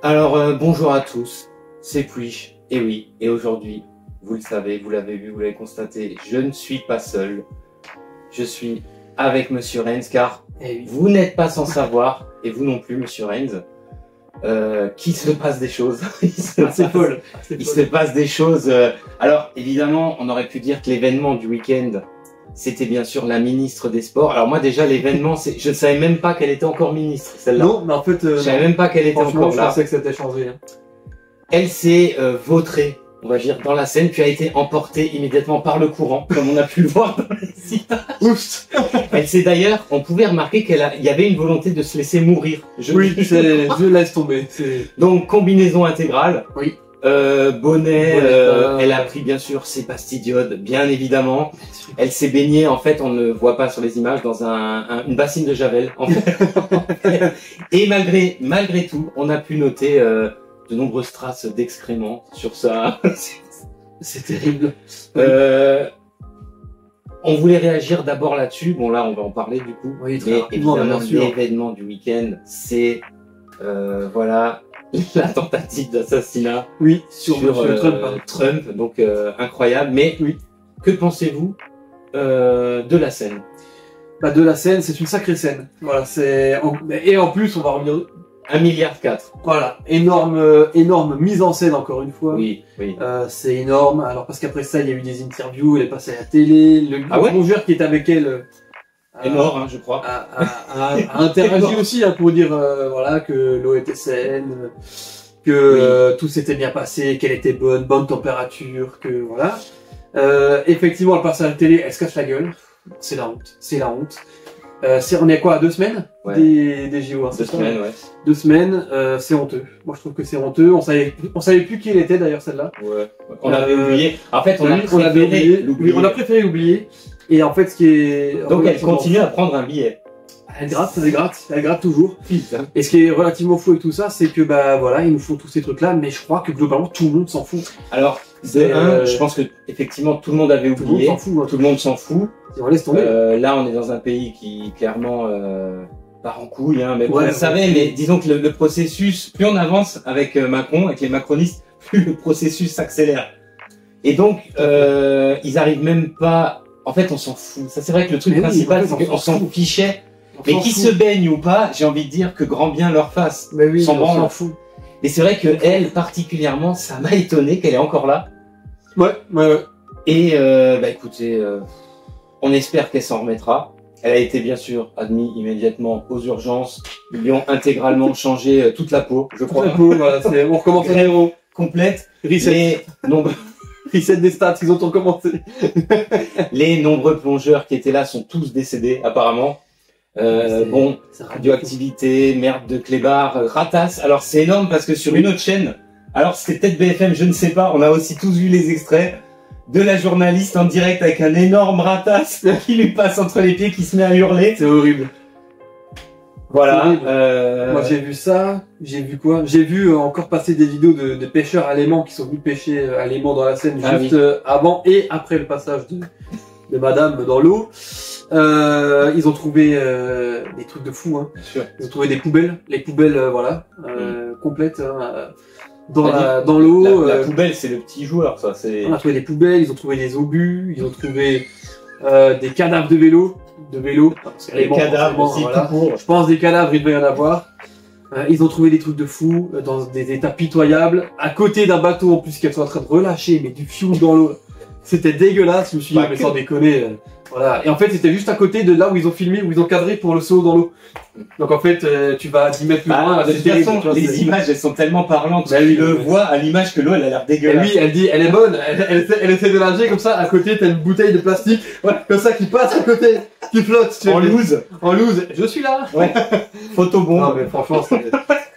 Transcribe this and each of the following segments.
Alors, bonjour à tous, c'est Puich, et oui, et aujourd'hui, vous le savez, vous l'avez vu, vous l'avez constaté, je ne suis pas seul, je suis avec Monsieur Renz, car vous n'êtes pas sans savoir, et vous non plus, Monsieur Renz, qu'il se passe des choses. Il se passe des choses. Alors, évidemment, on aurait pu dire que l'événement du week-end, c'était bien sûr la ministre des Sports. Alors moi déjà l'événement, je ne savais même pas qu'elle était encore ministre, celle-là. Non, mais en fait, je savais même pas qu'elle était encore là. Je pensais que c'était changé. Hein. Elle s'est vautrée, on va dire, dans la scène, puis a été emportée immédiatement par le courant, comme on a pu le voir dans les images. Elle s'est d'ailleurs, on pouvait remarquer qu'il y avait une volonté de se laisser mourir. Je laisse tomber. Donc combinaison intégrale. Oui. Bonnet, elle a pris bien sûr ses pastilles d'iode, bien évidemment. Elle s'est baignée, en fait, on ne le voit pas sur les images, dans une bassine de Javel. En fait. Et malgré tout, on a pu noter de nombreuses traces d'excréments sur ça. C'est terrible. On voulait réagir d'abord là-dessus. Bon, là, on va en parler du coup. Oui, mais évidemment, l'événement du week-end, c'est voilà. La tentative d'assassinat sur Trump, donc incroyable. Mais que pensez-vous de la scène? De la scène, c'est une sacrée scène. Voilà, et en plus, on va revenir 1,4 milliard. Voilà, énorme mise en scène encore une fois. Oui. C'est énorme. Alors parce qu'après ça, il y a eu des interviews, elle est passée à la télé. Le plongeur qui est avec elle. Est mort, hein, je crois. A interagi aussi pour dire voilà que l'eau était saine, que tout s'était bien passé, qu'elle était bonne température, que voilà. Effectivement, elle passe à la télé, elle se cache la gueule. C'est la honte. On est quoi à 2 semaines des JO, hein, 2 semaines, ouais. 2 semaines, c'est honteux. Moi, je trouve que c'est honteux. On savait plus qui elle était d'ailleurs celle-là. Ouais. On avait oublié. En fait, on a préféré l'oublier. Et en fait, ce qui est... Donc elle continue à prendre un billet. Elle gratte toujours. Et ce qui est relativement fou avec tout ça, c'est que voilà, ils nous font tous ces trucs-là, mais je crois que globalement tout le monde s'en fout. Alors, je pense que effectivement tout le monde avait oublié. Tout le monde s'en fout. On laisse tomber. Là, on est dans un pays qui clairement part en couille. Hein, mais vous le savez, mais disons que le processus, plus on avance avec Macron, avec les macronistes, plus le processus s'accélère. Et donc, ils arrivent même pas. En fait, on s'en fout. Ça, c'est vrai que le truc principal, c'est qu'on s'en fichait. Mais qui se baigne ou pas, j'ai envie de dire que grand bien leur fasse. Mais oui, on s'en fout. Et c'est vrai que elle, particulièrement, ça m'a étonné qu'elle est encore là. Ouais. Et écoutez, on espère qu'elle s'en remettra. Elle a été bien sûr admise immédiatement aux urgences. Ils lui ont intégralement changé toute la peau, je crois. Toute la peau, voilà, on recommence à zéro. Complète. Reset des stats, ils ont tout commencé. Les nombreux plongeurs qui étaient là sont tous décédés, apparemment. Radioactivité, merde de clébard, ratasse. Alors c'est énorme parce que sur une autre chaîne, alors c'était peut-être BFM, je ne sais pas, on a aussi tous vu les extraits de la journaliste en direct avec un énorme ratasse qui lui passe entre les pieds, qui se met à hurler. C'est horrible. Voilà. Moi j'ai vu ça, j'ai vu quoi? J'ai vu encore passer des vidéos de pêcheurs allemands qui sont venus pêcher à Léman dans la Seine juste avant et après le passage de madame dans l'eau. Ils ont trouvé des trucs de fou, hein. Bien sûr. Ils ont trouvé des poubelles, les poubelles complètes dans l'eau. La poubelle c'est le petit joueur, ça. On a trouvé des poubelles, ils ont trouvé des obus, ils ont trouvé des cadavres de vélo. Les cadavres aussi, voilà. Je pense des cadavres, il devait y en avoir. Ils ont trouvé des trucs de fou dans des états pitoyables, à côté d'un bateau en plus qui est en train de relâcher mais du fioul dans l'eau. C'était dégueulasse, je me suis dit mais sans déconner. Voilà. Et en fait c'était juste à côté de là où ils ont filmé, où ils ont cadré pour le saut dans l'eau. Donc en fait tu vas 10 mètres plus loin. De toute façon, les images elles sont tellement parlantes. Tu le vois à l'image que l'eau elle a l'air dégueulasse. Et lui elle dit elle est bonne, elle essaie de nager comme ça, à côté t'as une bouteille de plastique, comme ça qui passe à côté, qui flotte. En loose. Je suis là. Photo bon. Non mais franchement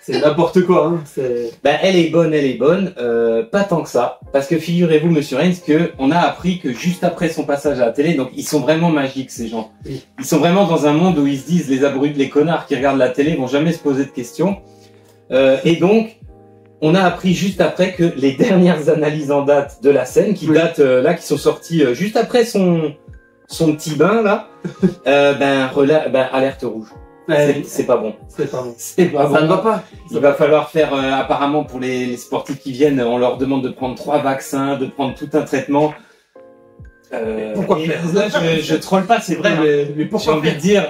c'est n'importe quoi, hein. Elle est bonne, pas tant que ça, parce que figurez-vous, Monsieur Renz, que on a appris que juste après son passage à la télé, donc ils sont vraiment magiques ces gens. Ils sont vraiment dans un monde où ils se disent les connards qui regardent la télé vont jamais se poser de questions. Et donc, on a appris juste après que les dernières analyses en date de la scène, qui datent qui sont sorties juste après son petit bain là, alerte rouge. c'est pas bon. C'est pas bon. C'est pas bon. Ça ne va pas. Il va falloir faire, apparemment pour les sportifs qui viennent, on leur demande de prendre 3 vaccins, de prendre tout un traitement. Pourquoi faire? Là, je troll pas, c'est vrai. Mais J'ai pourquoi envie de dire,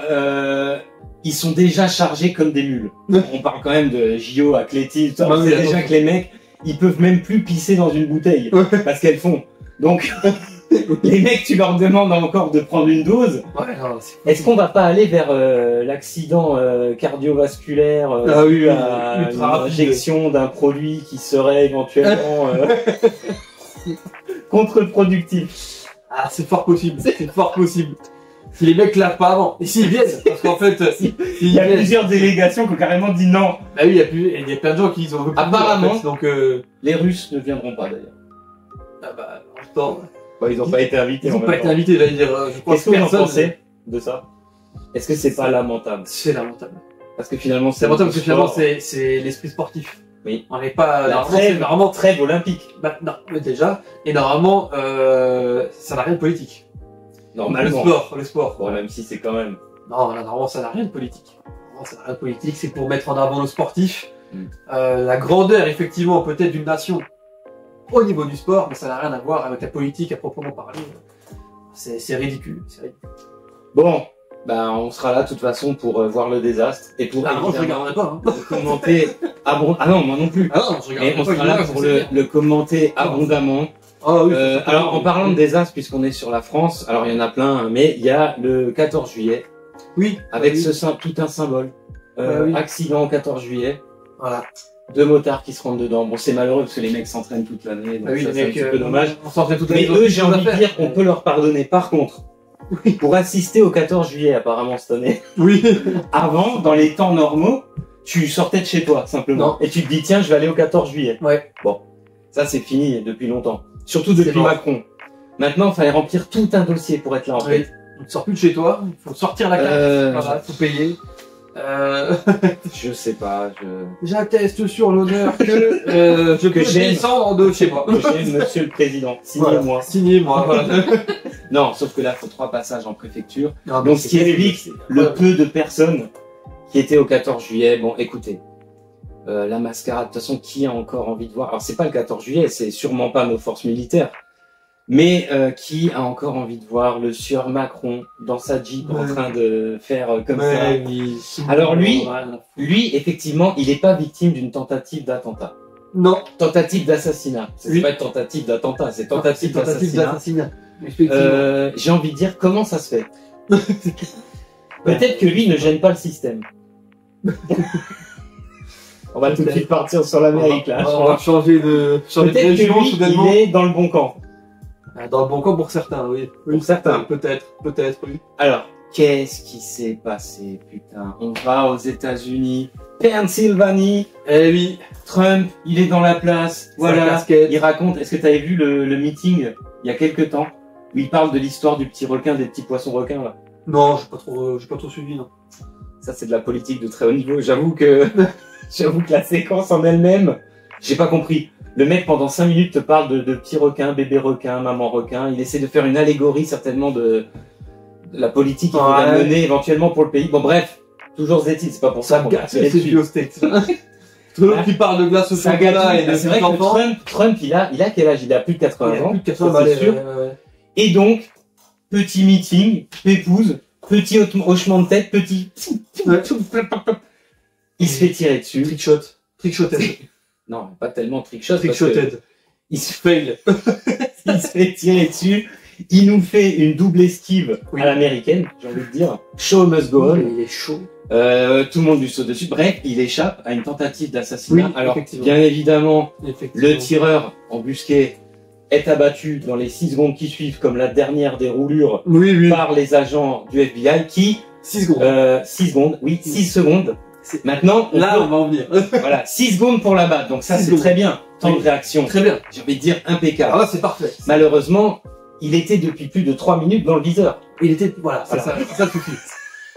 ils sont déjà chargés comme des mules. On parle quand même de JO, athlétisme, on sait déjà que les mecs, ils peuvent même plus pisser dans une bouteille. Parce qu'elles font. Donc, les mecs, tu leur demandes encore de prendre une dose. Ouais, non, est-ce qu'on va pas aller vers l'accident cardiovasculaire oui, à ultra l'injection d'un produit qui serait éventuellement contre-productif? Ah, c'est fort possible. C'est fort possible. Si les mecs lavent pas avant. Et s'ils viennent, parce qu'en fait, il y a plusieurs délégations qui ont carrément dit non. Bah oui, il y a plein de gens qui ont apparemment, en fait, donc les Russes ne viendront pas d'ailleurs. Ah bah, en même temps, bah, ils n'ont pas été invités. Ils n'ont pas été invités, j'allais dire. Je pense Qu'est-ce que vous en pensez de ça? Est-ce que c'est pas lamentable? C'est lamentable. Parce que finalement, c'est lamentable parce que finalement, c'est l'esprit sportif. Oui. On n'est pas, normalement, trêve olympique. Bah, non, mais déjà. Et normalement, ça n'a rien de politique. Normalement. Le sport. Bon, même si c'est quand même. Non, là, normalement, ça n'a rien de politique. Normalement, ça n'a rien de politique, c'est pour mettre en avant nos sportifs. La grandeur, effectivement, peut-être d'une nation au niveau du sport, mais ça n'a rien à voir avec la politique à proprement parler. C'est ridicule. Bon, bah, on sera là, de toute façon, pour voir le désastre. Et pour, moi, je regarderai pas, hein. Commenter ah non, moi non plus. Ah non, je regarderai pas. Et on sera là pour le commenter abondamment. Ah oui, alors, en parlant de désastre, puisqu'on est sur la France, alors il y en a plein, hein, mais il y a le 14 juillet. Oui. Avec tout un symbole. Accident au 14 juillet. Voilà. 2 motards qui se rentrent dedans. Bon, c'est malheureux parce que les mecs s'entraînent toute l'année, donc ça, c'est un petit peu dommage. On s'entraîne toute l'année. Mais eux, j'ai envie de dire qu'on peut leur pardonner. Par contre, pour assister au 14 juillet, apparemment, cette année. Oui. Avant, dans les temps normaux, tu sortais de chez toi, simplement. Non. Et tu te dis, tiens, je vais aller au 14 juillet. Ouais. Bon. Ça, c'est fini depuis longtemps. Surtout depuis Macron. Maintenant, il fallait remplir tout un dossier pour être là, en fait. Tu ne sors plus de chez toi, il faut sortir la carte, voilà, faut payer. Je sais pas, J'atteste sur l'honneur que je peux descendre de chez moi. Que j'aime Monsieur le Président. Signez-moi. Voilà. Signez-moi, voilà. Non, sauf que là, il faut 3 passages en préfecture. Non, donc, ce qui explique le peu de personnes qui étaient au 14 juillet. Bon, écoutez, la mascarade, de toute façon, qui a encore envie de voir? Alors, c'est pas le 14 juillet, c'est sûrement pas nos forces militaires. Mais qui a encore envie de voir le sieur Macron dans sa Jeep en train de faire comme ça? Oui. Alors lui, effectivement, il n'est pas victime d'une tentative d'attentat. Non. Tentative d'assassinat. C'est pas une tentative d'attentat, c'est tentative d'assassinat. J'ai envie de dire, comment ça se fait? Peut-être que lui ne gêne pas le système. On va tout de suite partir sur l'Amérique, là. On va changer de région soudainement. Il est dans le bon camp. Dans le bon camp pour certains, oui. Pour certains. Peut-être, oui. Alors, qu'est-ce qui s'est passé, putain? On va aux États-Unis, Pennsylvanie. Eh oui. Trump, il est dans la place. Voilà. Il raconte. Est-ce que tu avais vu le meeting il y a quelques temps où il parle de l'histoire du petit requin, des petits poissons requins là? Non, j'ai pas trop suivi, non. Ça, c'est de la politique de très haut niveau. J'avoue que la séquence en elle-même, j'ai pas compris. Le mec, pendant 5 minutes, te parle de petits requins, bébé requin, maman requin. Il essaie de faire une allégorie, certainement, de la politique qu'il va mener éventuellement pour le pays. Bon, bref. Toujours est-il, c'est pas pour ça qu'on va c'est dessus. Trump qui parle de glace au chocolat et de c'est vrai que Trump, il a quel âge? Il a plus de 80 ans. Plus de 80 ans, c'est sûr. Et donc, petit meeting, pépouze, petit hochement de tête, petit, il se fait tirer dessus. Trickshoted. Non, pas tellement trickshot. Trickshoted. Il se fait tirer dessus. Il nous fait une double esquive à l'américaine, j'ai envie de dire. Show must go on. Il est chaud. Tout le monde lui saute dessus. Bref, il échappe à une tentative d'assassinat. Alors, bien évidemment, le tireur embusqué est abattu dans les 6 secondes qui suivent, comme la dernière des roulures, par les agents du FBI qui... 6 secondes. 6 secondes, oui, 6 secondes. Maintenant, on va en venir. Voilà, 6 secondes pour l'abattre. Donc ça, c'est très bien. Temps de réaction. Très bien. J'ai envie de dire impeccable. Ah là, c'est parfait. Malheureusement, il était depuis plus de 3 minutes dans le viseur. Il était, voilà. Ça suffit.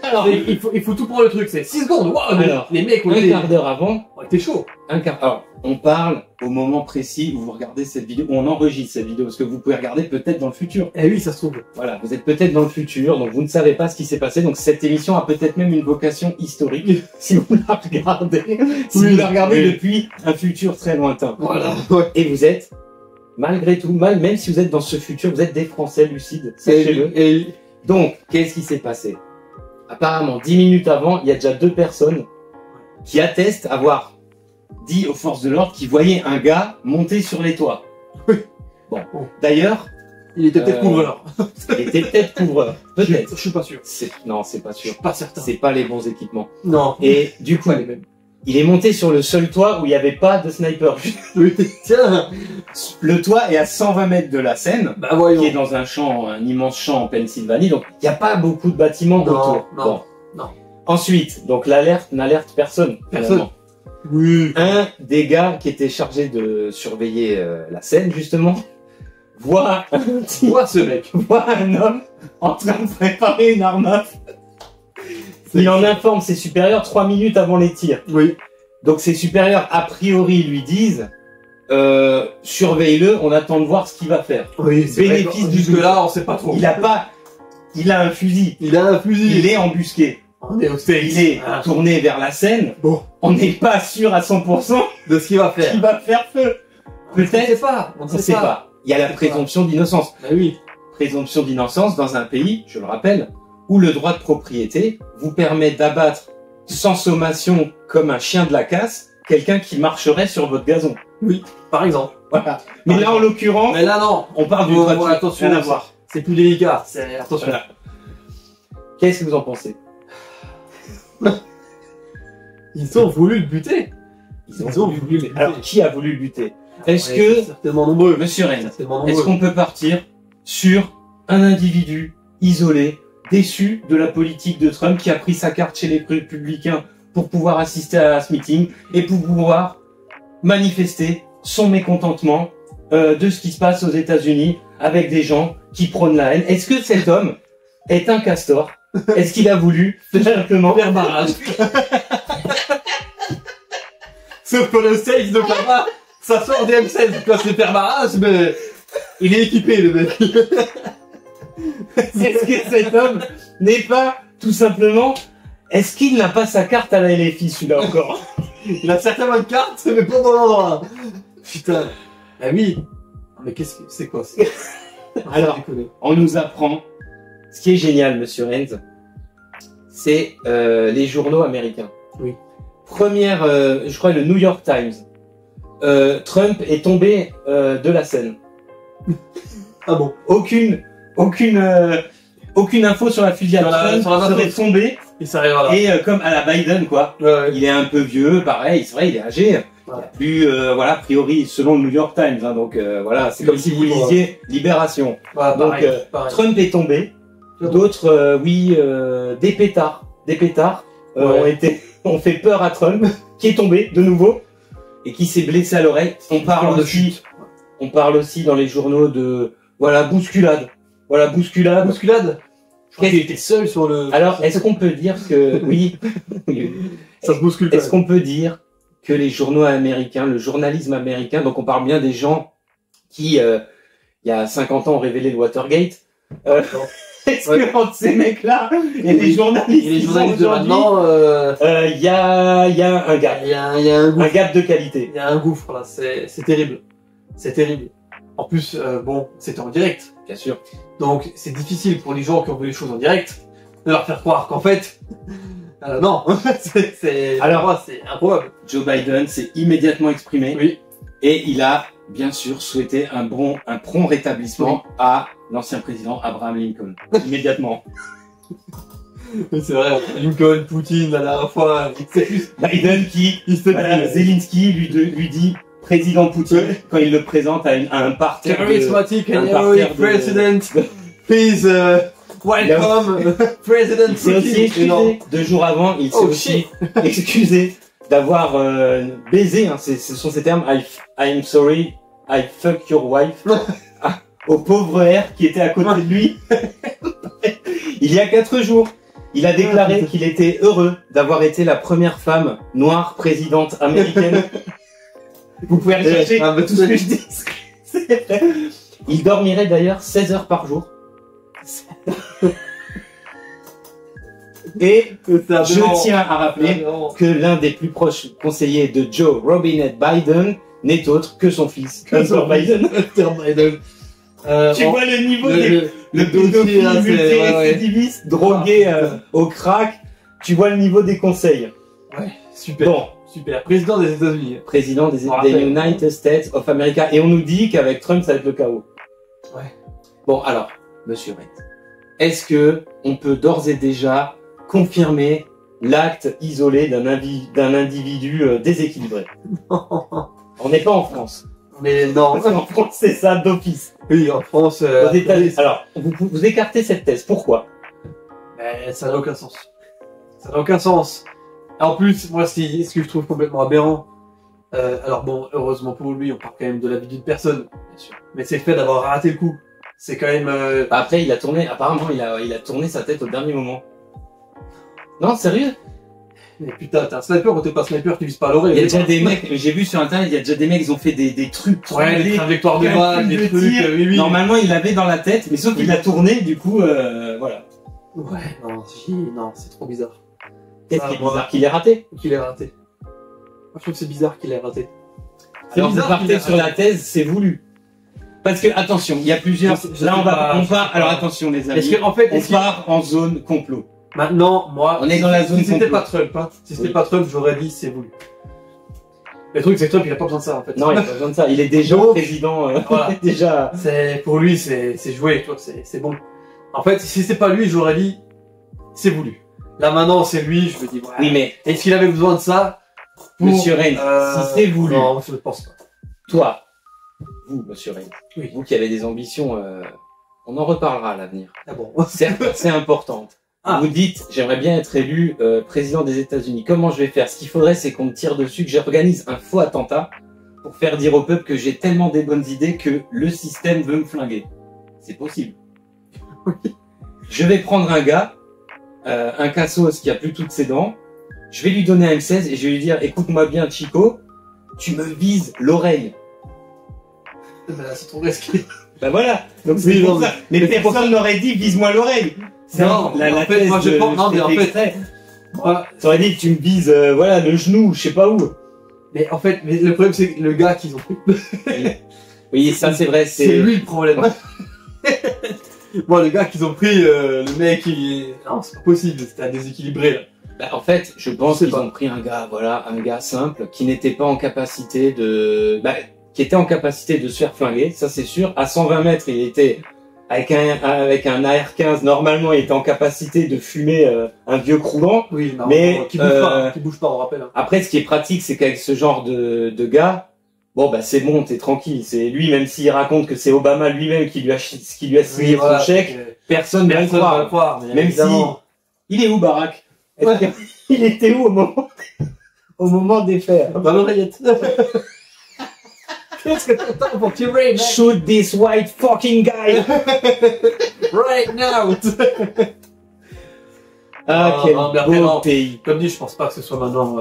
Alors, il faut tout pour le truc, c'est 6 secondes. Wow, alors, les mecs ont un quart d'heure avant, t'es chaud. Alors, on parle au moment précis où vous regardez cette vidéo, où on enregistre cette vidéo, parce que vous pouvez regarder peut-être dans le futur. Eh oui, ça se trouve. Voilà, vous êtes peut-être dans le futur, donc vous ne savez pas ce qui s'est passé. Donc cette émission a peut-être même une vocation historique, si vous la regardez, vous la regardez depuis un futur très lointain. Voilà. Ouais. Et vous êtes, malgré tout, même si vous êtes dans ce futur, vous êtes des Français lucides, sachez-le. Et Donc, qu'est-ce qui s'est passé? Apparemment, 10 minutes avant, il y a déjà 2 personnes qui attestent avoir dit aux forces de l'ordre qu'ils voyaient un gars monter sur les toits. Oui. Bon. D'ailleurs, il était peut-être couvreur. Il était peut-être couvreur. Peut-être. Je suis pas sûr. Non, c'est pas Je sûr. suis pas certain. C'est pas les bons équipements. Non. Et du coup, les mêmes. il est monté sur le seul toit où il n'y avait pas de sniper. Oui. Tiens. Le toit est à 120 mètres de la Seine, Bah voyons. qui est dans un champ, un immense champ en Pennsylvanie. Donc, il n'y a pas beaucoup de bâtiments autour. Non. Bon. Non. Ensuite, donc l'alerte n'alerte personne. Finalement. Oui. Un des gars qui était chargé de surveiller la scène, justement, voit ce mec. voit un homme en train de préparer une arme à feu. Il en informe ses supérieurs 3 minutes avant les tirs. Oui. Donc ses supérieurs, a priori, lui disent surveille-le, on attend de voir ce qu'il va faire. Oui, c'est Bénéfice du jusque là, on sait pas trop. Il a un fusil. Il a un fusil. Il est embusqué. On est au States. Il est tourné vers la scène. Bon. On n'est pas sûr à 100% De ce qu'il va faire. qu'il va faire feu. On ne sait Peut-être. pas. On ne sait pas. Il y a la présomption d'innocence. Bah oui. Présomption d'innocence dans un pays, je le rappelle, où le droit de propriété vous permet d'abattre sans sommation comme un chien de la casse quelqu'un qui marcherait sur votre gazon. Oui. Par exemple. Voilà. Mais là, en l'occurrence, Mais là, non. on parle du droit de attention. rien à voir. C'est plus délicat. Attention. Voilà. Qu'est-ce que vous en pensez? Ils ont voulu le buter. Ils ont voulu le buter. Alors, qui a voulu le buter? Est-ce Ouais, que, c'est certainement nombreux. Monsieur Rennes, Certainement est-ce nombreux. qu'on peut partir sur un individu isolé, déçu de la politique de Trump, qui a pris sa carte chez les républicains pour pouvoir assister à ce meeting et pour pouvoir manifester son mécontentement de ce qui se passe aux États-Unis avec des gens qui prônent la haine? Est-ce que cet homme est un castor? Est-ce qu'il a voulu simplement faire barrage? Sauf que le States, donc là-bas, ça sort des M16 quand c'est faire barrage, mais il est équipé, le mec. Est-ce que cet homme n'est pas tout simplement... Est-ce qu'il n'a pas sa carte à la LFI, celui-là encore? Il a certainement une carte, mais pas dans l'endroit. Putain. Ah oui. Mais qu'est-ce que c'est quoi ça? Alors, on nous apprend... Ce qui est génial, monsieur Renz, c'est les journaux américains. Oui. Première, je crois, le New York Times. Trump est tombé de la scène. Ah bon? Aucune info sur la fusillade. Trump serait tombé. Il s'arrivera là. Et comme à la Biden, quoi. Ouais. Il est un peu vieux, pareil, c'est vrai, il est âgé. Ouais. Plus, voilà, a priori, selon le New York Times, hein, donc voilà, c'est comme si vous lisiez Libération. Ouais, Donc, pareil. Trump est tombé. D'autres, des pétards ont fait peur à Trump, qui est tombé de nouveau et qui s'est blessé à l'oreille. On parle aussi dans les journaux de, voilà, bousculade. Voilà, bousculade. Bousculade? Je crois qu'il était seul sur le... Alors, est-ce qu'on peut dire que, oui, ça se bouscule. est-ce qu'on peut dire que les journaux américains, le journalisme américain, donc on parle bien des gens qui, il y a 50 ans, ont révélé le Watergate, est-ce que entre ces mecs-là et les journalistes, de maintenant, il y a un gap. il y a un gouffre. Un gap de qualité. Il y a un gouffre là, c'est terrible. C'est terrible. En plus, bon, c'était en direct. Bien sûr. Donc, c'est difficile pour les gens qui ont vu les choses en direct de leur faire croire qu'en fait, non, alors, c'est improbable. Joe Biden s'est immédiatement exprimé. Oui. Et il a, bien sûr, souhaité un prompt rétablissement à l'ancien président Abraham Lincoln. Immédiatement. Oui, c'est vrai, Lincoln, Poutine, la dernière fois, Biden qui, voilà, Zelensky lui dit président Poutine quand il le présente à un parterre charismatic and un heroic parterre president, please welcome President Il s'est aussi excusé 2 jours avant, il s'est aussi excusé d'avoir baisé, hein, ce sont ces termes, I'm sorry, I fuck your wife, au pauvre R qui était à côté de lui, il y a 4 jours. Il a déclaré qu'il était heureux d'avoir été la première femme noire présidente américaine. Vous pouvez rechercher tout ce que je dis. C'est vrai. Il dormirait d'ailleurs 16 heures par jour. Et je tiens à rappeler que l'un des plus proches conseillers de Joe Robinette Biden n'est autre que son fils, Hunter Biden. Tu vois le niveau le dossier multirécidiviste, drogué au crack. Tu vois le niveau des conseils. Ouais, super. Bon. Super. Président des États-Unis. Président des United States of America. Et on nous dit qu'avec Trump, ça va être le chaos. Ouais. Bon, alors, monsieur Red, est-ce que on peut d'ores et déjà confirmer l'acte isolé d'un individu déséquilibré? On n'est pas en France. Mais non. En France, c'est ça d'office. Oui, en France. Aux États-Unis. Alors, vous écartez cette thèse. Pourquoi? Ça n'a aucun sens. Ça n'a aucun sens. En plus, moi, ce que je trouve complètement aberrant, alors bon, heureusement pour lui, on parle quand même de la vie d'une personne, bien sûr. Mais c'est le fait d'avoir raté le coup. C'est quand même. Après, il a tourné. Apparemment, il a tourné sa tête au dernier moment. Non, sérieux? Mais putain, t'es un sniper ou t'es pas sniper, tu vises pas à l'oreille. Il y a déjà des mecs. J'ai vu sur internet, il y a déjà des mecs, ils ont fait des trucs. Ouais, des trajectoires de balles, des trucs. Oui. Normalement, il l'avait dans la tête, mais sauf qu'il a tourné, du coup, voilà. Ouais, non, c'est trop bizarre. Qu'est-ce qui est bizarre qu'il ait raté? Qu'il ait raté. Moi, je trouve que c'est bizarre qu'il ait raté. Alors, vous partez sur la thèse, c'est voulu. Parce que, attention, il y a plusieurs... Là, on part... Alors, attention, les amis. Est-ce que, en fait, on part en zone complot. Maintenant, moi... On est dans la zone complot. Si c'était pas Trump, hein. Si c'était pas Trump, j'aurais dit c'est voulu. Le truc, c'est que Trump, il a pas besoin de ça, en fait. Non, il a pas besoin de ça. Il est déjà président. Voilà. Déjà... Pour lui, c'est joué, tu vois, c'est bon. En fait, si c'était pas lui, j'aurais dit c'est voulu. Là maintenant c'est lui, je me dis ouais. Oui mais est-ce qu'il avait besoin de ça Monsieur Reigns, si c'est voulu. Non, je ne pense pas. Toi, vous Monsieur Reigns, oui. Vous qui avez des ambitions, on en reparlera à l'avenir. Ah bon. C'est important. Vous dites j'aimerais bien être élu président des États-Unis. Comment je vais faire? Ce qu'il faudrait c'est qu'on me tire dessus, que j'organise un faux attentat pour faire dire au peuple que j'ai tellement des bonnes idées que le système veut me flinguer. C'est possible. Oui. Je vais prendre un gars, un cassos qui a plus toutes ses dents, je vais lui donner un M16 et je vais lui dire écoute-moi bien Chico, tu me vises l'oreille. Ben là, c'est trop risqué. Ben voilà, donc c'est pour ça. Mais personne n'aurait dit vise-moi l'oreille. Non, la thèse moi je pense, non mais en fait, t'aurais dit tu me vises voilà le genou, je sais pas où. Mais en fait, le problème c'est le gars qu'ils ont pris. Oui, ça c'est vrai, c'est lui le problème. Moi, le gars qu'ils ont pris, le mec, non, c'est pas possible, c'était un déséquilibré, là. Bah, en fait, je pense qu'ils ont pris un gars, voilà, un gars simple, qui n'était pas en capacité qui était en capacité de se faire flinguer, ça c'est sûr. À 120 mètres, il était, avec un AR-15, normalement, il était en capacité de fumer un vieux croulant. Oui, non, mais qui bouge pas, on rappelle. Hein. Après, ce qui est pratique, c'est qu'avec ce genre de gars, bon bah c'est bon, t'es tranquille. C'est lui, même s'il raconte que c'est Obama lui-même qui lui a signé son chèque, personne ne va le croire. Même évidemment. Si il est où Barack? Il était où au moment des faits? Dans l'oreillette. Qu'est-ce que t'attends pour tirer, mec? Shoot this white fucking guy right now. Ah, quel beau pays. Comme dit, je pense pas que ce soit maintenant.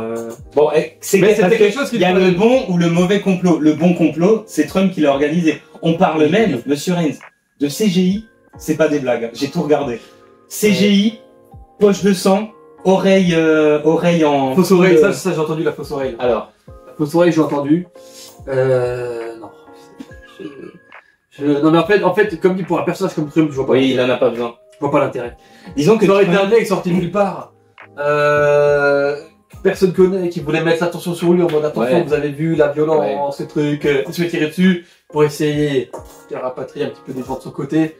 Bon, c'est quelque chose qui. Il y a le bon ou le mauvais complot. Le bon complot, c'est Trump qui l'a organisé. On parle même, Monsieur Reigns, de CGI. C'est pas des blagues. J'ai tout regardé. CGI, poche de sang, oreille en. Fausse oreille. Ça, j'ai entendu la fausse oreille. Alors. La fausse oreille, j'ai entendu. Non. Non, mais en fait, comme dit pour un personnage comme Trump, je vois pas. Oui, il en a pas besoin. Je vois pas l'intérêt. Disons que ça aurait été un mec sorti de nulle part. Personne connaît, qui voulait mettre l'attention sur lui en mode attention, vous avez vu la violence, ce truc, il se fait tirer dessus pour essayer de rapatrier un petit peu des gens de son côté.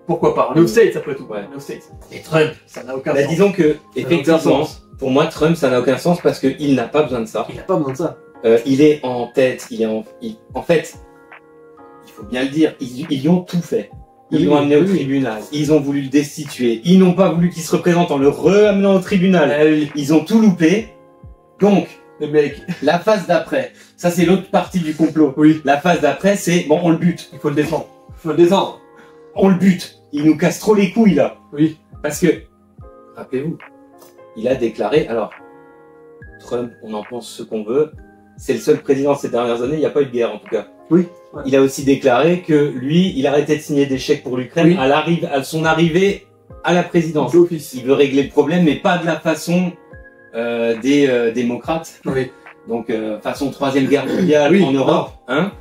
Pourquoi pas? No States après tout. No States. Et Trump, ça n'a aucun sens. Disons que, effectivement, pour moi, Trump, ça n'a aucun sens parce qu'il n'a pas besoin de ça. Il n'a pas besoin de ça. Il est en tête, en fait, il faut bien le dire, ils ont tout fait. Ils l'ont amené au tribunal, ils ont voulu le destituer, ils n'ont pas voulu qu'il se représente en le ramenant au tribunal, ils ont tout loupé. Donc, le mec, la phase d'après, ça c'est l'autre partie du complot. Oui. La phase d'après, c'est, bon, on le bute. Il faut le défendre. Il faut le descendre. On le bute. Il nous casse trop les couilles, là. Oui. Parce que, rappelez-vous, il a déclaré, alors, Trump, on en pense ce qu'on veut, c'est le seul président ces dernières années, il n'y a pas eu de guerre en tout cas. Oui. Ouais. Il a aussi déclaré que lui, il arrêtait de signer des chèques pour l'Ukraine à son arrivée à la présidence. Il veut régler le problème, mais pas de la façon des démocrates. Oui. Donc, façon Troisième Guerre mondiale en Europe. Hein.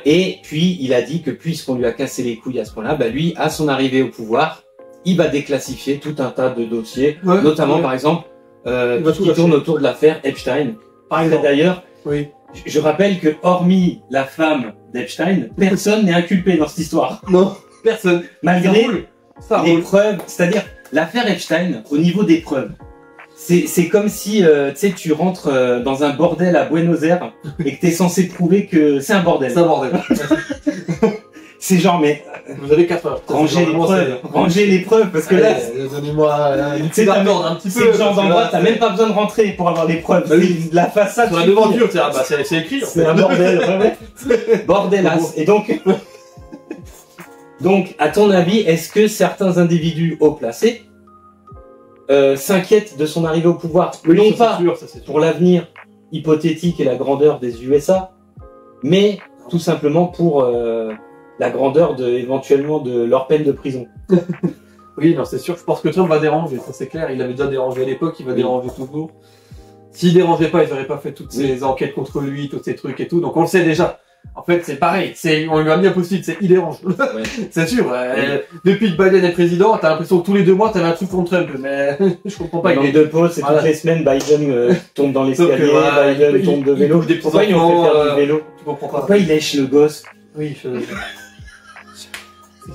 Et puis, il a dit que puisqu'on lui a cassé les couilles à ce point-là, bah, lui, à son arrivée au pouvoir, il va déclassifier tout un tas de dossiers, notamment par exemple, qui tourne autour de l'affaire Epstein. D'ailleurs, je rappelle que hormis la femme d'Epstein, personne n'est inculpé dans cette histoire. Non, personne. Malgré les preuves, c'est-à-dire l'affaire Epstein, au niveau des preuves, c'est comme si tu sais, tu rentres dans un bordel à Buenos Aires et que t'es censé prouver que c'est un bordel. C'est un bordel. C'est genre, mais vous avez 4 heures. Rangez les preuves, parce que là, donnez-moi une petite ordre un petit peu. C'est le genre d'endroit, t'as même pas besoin de rentrer pour avoir des preuves. Bah oui. La façade. Sur la devanture, c'est écrit. C'est un bordel, vraiment. Bordelasse. Et donc, à ton avis, est-ce que certains individus haut placés s'inquiètent de son arrivée au pouvoir, non pas pour l'avenir hypothétique et la grandeur des USA, mais tout simplement pour la grandeur éventuellement de leur peine de prison? Oui, non, c'est sûr. Je pense que Trump va déranger, ça c'est clair. Il avait déjà dérangé à l'époque, il va déranger toujours. S'il dérangeait pas, il n'aurait pas fait toutes ces enquêtes contre lui, tous ces trucs et tout. Donc on le sait déjà. En fait, c'est pareil. On lui a mis un post-it, il dérange. C'est sûr. Depuis que Biden est président, t'as l'impression que tous les 2 mois, t'avais un truc contre Trump. Mais je comprends pas. Dans les 2 pauses, c'est toutes les semaines, Biden tombe dans l'escalier, Biden tombe de vélo. Pourquoi ils ont fait faire du vélo? Tu comprends pas. Pourquoi il lèche le gosse? Oui,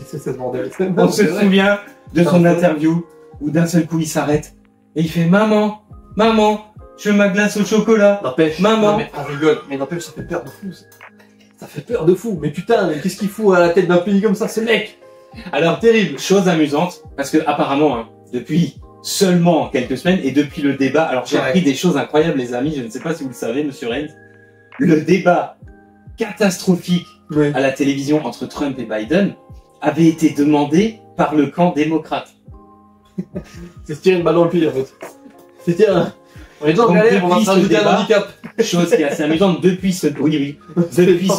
c'est ce bordel. On se souvient de son interview où d'un seul coup il s'arrête et il fait maman, je veux ma glace au chocolat. N'empêche, maman. Non, mais on rigole, mais n'empêche, ça fait peur de fou. Ça fait peur de fou. Mais putain, qu'est-ce qu'il fout à la tête d'un pays comme ça, ce mec? Alors, terrible. Chose amusante, parce que apparemment, hein, depuis seulement quelques semaines et depuis le débat, alors j'ai appris des choses incroyables, les amis. Je ne sais pas si vous le savez, Monsieur Renz. Le débat catastrophique à la télévision entre Trump et Biden avait été demandé par le camp démocrate. C'est se tirer une balle dans le pied, en fait. C'est tirer on est dans galère, on va se rajouter un handicap. Chose qui est assez amusante, depuis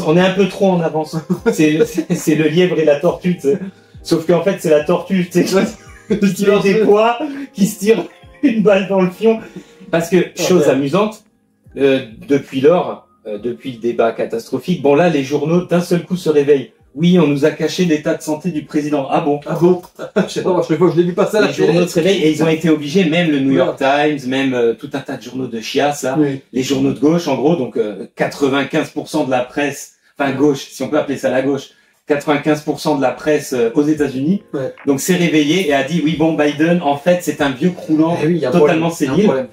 on est un peu trop en avance. C'est le lièvre et la tortue, tu sais. Sauf qu'en fait, c'est la tortue, tu sais, qui tire des poids, qui se tire une balle dans le fion. Parce que, chose amusante, depuis lors, depuis le débat catastrophique, bon là, les journaux d'un seul coup se réveillent. Oui, on nous a caché l'état de santé du président. Ah bon? Ah bon? Je sais pas, moi, chaque fois que je l'ai vu passer à la télé. Les journaux se réveillent et ils ont été obligés, même le New York Times, même tout un tas de journaux de chiasse, là, les journaux de gauche, en gros, donc 95% de la presse, enfin gauche, si on peut appeler ça la gauche, 95% de la presse aux États-Unis, donc s'est réveillé et a dit oui bon Biden, en fait c'est un vieux croulant totalement sénile.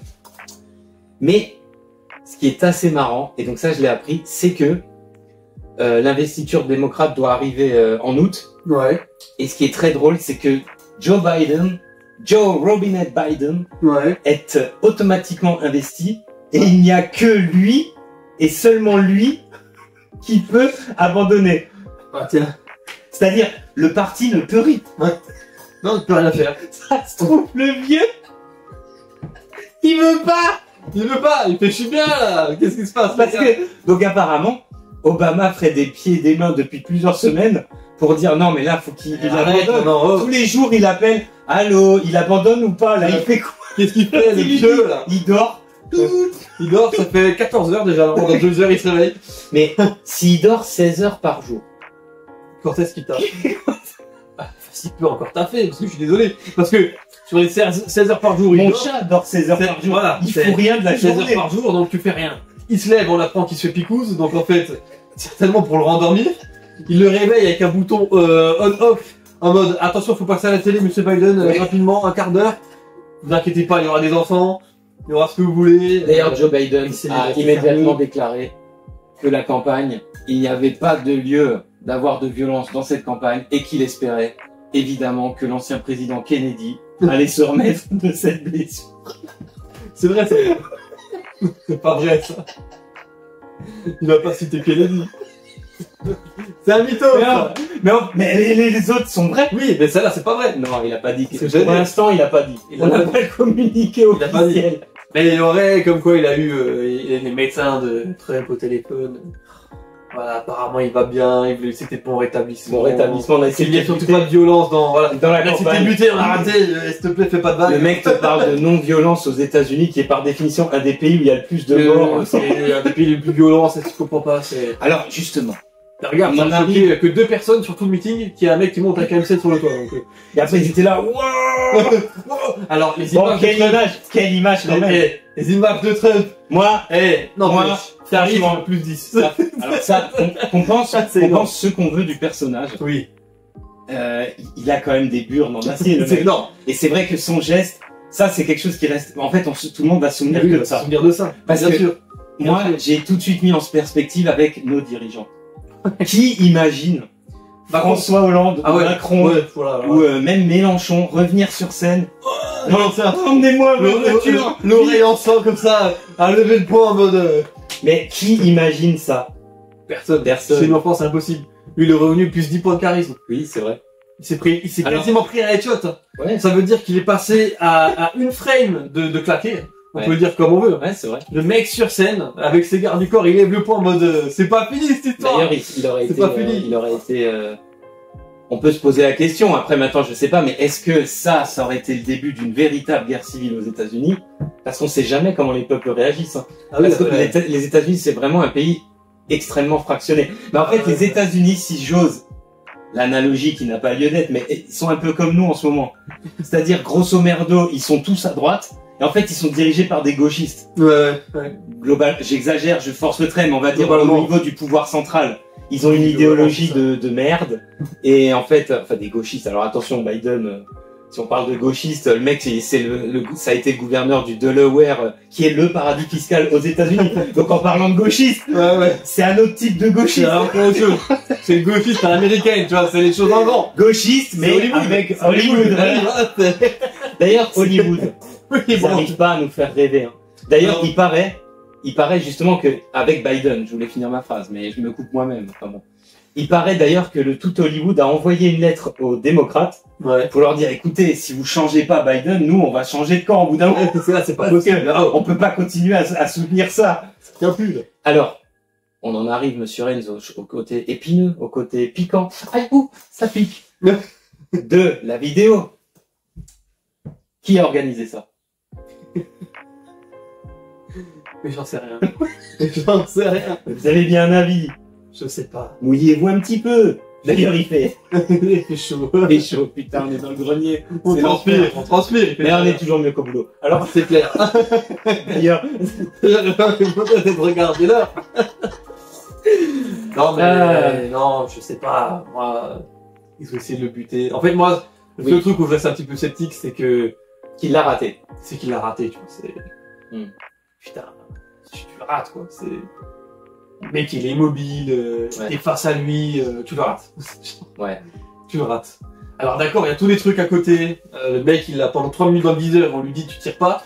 Mais ce qui est assez marrant, et donc ça je l'ai appris, c'est que l'investiture démocrate doit arriver en août. Et ce qui est très drôle, c'est que Joe Robinette Biden est automatiquement investi et il n'y a que lui et seulement lui qui peut abandonner. Tiens. C'est-à-dire, le parti ne peut rien. Non, il peut rien faire. Ça se trouve, le vieux, il veut pas. Il fait je suis bien là. Qu'est-ce qui se passe? Donc apparemment, Obama ferait des pieds et des mains depuis plusieurs semaines pour dire non mais là faut qu'il abandonne. Tous les jours il appelle, allô, il abandonne ou pas là? Il fait quoi? Qu'est-ce qu'il fait le vieux là? Il dort. Il dort, ça fait 14 heures déjà. Pendant 2 heures il se réveille. Mais s'il dort 16 heures par jour, quand est-ce qu'il taffe? S'il peut encore taffer, parce que je suis désolé. Parce que sur les 16 heures par jour, mon chat dort 16 heures par jour. Voilà, il faut rien de la journée. 16 heures par jour, donc tu fais rien. Il se lève, on apprend qu'il se fait picouse, donc en fait, certainement pour le rendormir. Il le réveille avec un bouton on-off, en mode attention, faut passer à la télé, Monsieur Biden, rapidement, un quart d'heure. Ne vous inquiétez pas, il y aura des enfants, il y aura ce que vous voulez. D'ailleurs, Joe Biden a immédiatement déclaré que la campagne, il n'y avait pas de lieu d'avoir de violence dans cette campagne et qu'il espérait évidemment que l'ancien président Kennedy allait se remettre de cette blessure. C'est vrai ça. C'est pas vrai ça. Il va pas citer Kennedy. C'est un mytho. mais les autres sont vrais. Oui, mais celle-là, c'est pas vrai. Non, il a pas dit. C'est Pour l'instant, il a pas dit. On n'a pas communiqué Il a pas dit. officiel. Mais il y aurait, comme quoi il a eu les médecins de Trump au téléphone. Voilà, apparemment il va bien, c'était bon rétablissement. Bon rétablissement, on a Il essayé y a de surtout buter pas de violence dans dans la Là, c'était campagne. buté, on a raté, s'il te plaît, fais pas de vagues. Le mec te parle de non-violence aux États-Unis, qui est par définition un des pays où il y a le plus de morts. C'est un des pays les plus violents, c'est ce que tu comprends pas, c'est... Alors, justement. Regarde, On ça en a choqué que 2 personnes sur tout le meeting, qu'il y a un mec qui monte un KM7 sur le toit, donc... Et après, ils étaient là, waouh! Alors, les Bon, images quelle image quand même. les images de Trump. Moi, Non, Moi, moi, t'arrives franchement, plus 10. ça, alors ça, on pense, C'est on énorme. pense ce qu'on veut du personnage. Oui. Il a quand même des burnes en acier, le C'est mec. énorme. Et c'est vrai que son geste, ça, c'est quelque chose qui reste, en fait, tout le monde va se souvenir Oui, que on de va se ça. souvenir de ça. Parce Bien que sûr. Moi, Bien sûr. j'ai tout de suite mis en perspective avec nos dirigeants. Qui imagine François Hollande, Ah ou ouais. Macron, Ouais, voilà. ou même Mélenchon revenir sur scène. Non, c'est un... Emmenez-moi ma voiture. L'oreille en sang comme ça, à lever le poing en mode... Mais qui imagine ça? Personne. Personne. Chez nous en France, c'est impossible. Lui, il est revenu plus 10 points de charisme. Oui, c'est vrai. Il s'est Alors- quasiment pris un headshot. Ouais, Ça veut dire qu'il est passé à une frame de claquer. On Ouais. peut le dire comme on veut. ouais, c'est vrai. Le mec sur scène, avec ses gardes du corps, il lève le poing en mode c'est pas fini cette histoire. D'ailleurs, il aurait C'est été, pas fini. il aurait été. On peut se poser la question. Après, maintenant, je sais pas, mais est-ce que ça aurait été le début d'une véritable guerre civile aux États-Unis? Parce qu'on sait jamais comment les peuples réagissent. Hein. Ah oui, Parce que ouais. les États-Unis, c'est vraiment un pays extrêmement fractionné. Mais en fait, les États-Unis, si j'ose l'analogie qui n'a pas lieu d'être, mais ils sont un peu comme nous en ce moment. C'est-à-dire, grosso merdo, ils sont tous à droite. Et en fait, ils sont dirigés par des gauchistes. Ouais. Global, j'exagère, je force le trait, mais on va dire Globalement. au niveau du pouvoir central. Ils ont une Oui, idéologie globalement, de merde. Et en fait, enfin des gauchistes. Alors attention, Biden, si on parle de gauchistes, le mec, ça a été le gouverneur du Delaware, qui est le paradis fiscal aux États-Unis. Donc en parlant de gauchistes, Ouais. c'est un autre type de C'est gauchiste. encore autre chose. C'est le gauchiste à l'américaine, tu vois, c'est les choses en grand. Gauchiste, mais avec Hollywood. Voilà. D'ailleurs, Hollywood. Oui, Ils bon. n'arrivent pas à nous faire rêver. Hein. D'ailleurs, Non. il paraît justement que avec Biden, je voulais finir ma phrase, mais je me coupe moi-même. Enfin bon. Il paraît d'ailleurs que le tout Hollywood a envoyé une lettre aux démocrates Ouais. pour leur dire, écoutez, si vous changez pas Biden, nous, on va changer de camp au bout d'un moment. C'est là, c'est pas Parce possible. que on peut pas continuer à soutenir ça. Tiens plus, là. Alors, on en arrive, monsieur Renz, au côté épineux, au côté piquant. Aïe, ouh, ça pique. De la vidéo. Qui a organisé ça? Mais j'en sais rien. J'en sais rien. Vous avez bien un avis. Je sais pas. Mouillez-vous un petit peu. D'ailleurs, il fait Il fait chaud. chaud, putain, on est dans le grenier. On C'est transpire, l'enfer. on transpire. Mais on est toujours mieux qu'au boulot. Alors, Alors, c'est clair. d'ailleurs, Peut-être regarder l'heure. Non, mais Ah. non, je sais pas. Moi, ils ont essayé de le buter. En fait, moi, le Oui. seul truc où je reste un petit peu sceptique, c'est que qu'il l'a raté. c'est qu'il l'a raté, tu vois. C'est putain, tu le rates quoi. C'est le mec, il est immobile, Ouais. t'es face à lui, tu le rates. Ouais. Tu le rates. Alors d'accord, il y a tous les trucs à côté. Le mec, il a pendant 3 minutes dans le viseur, on lui dit tu tires pas.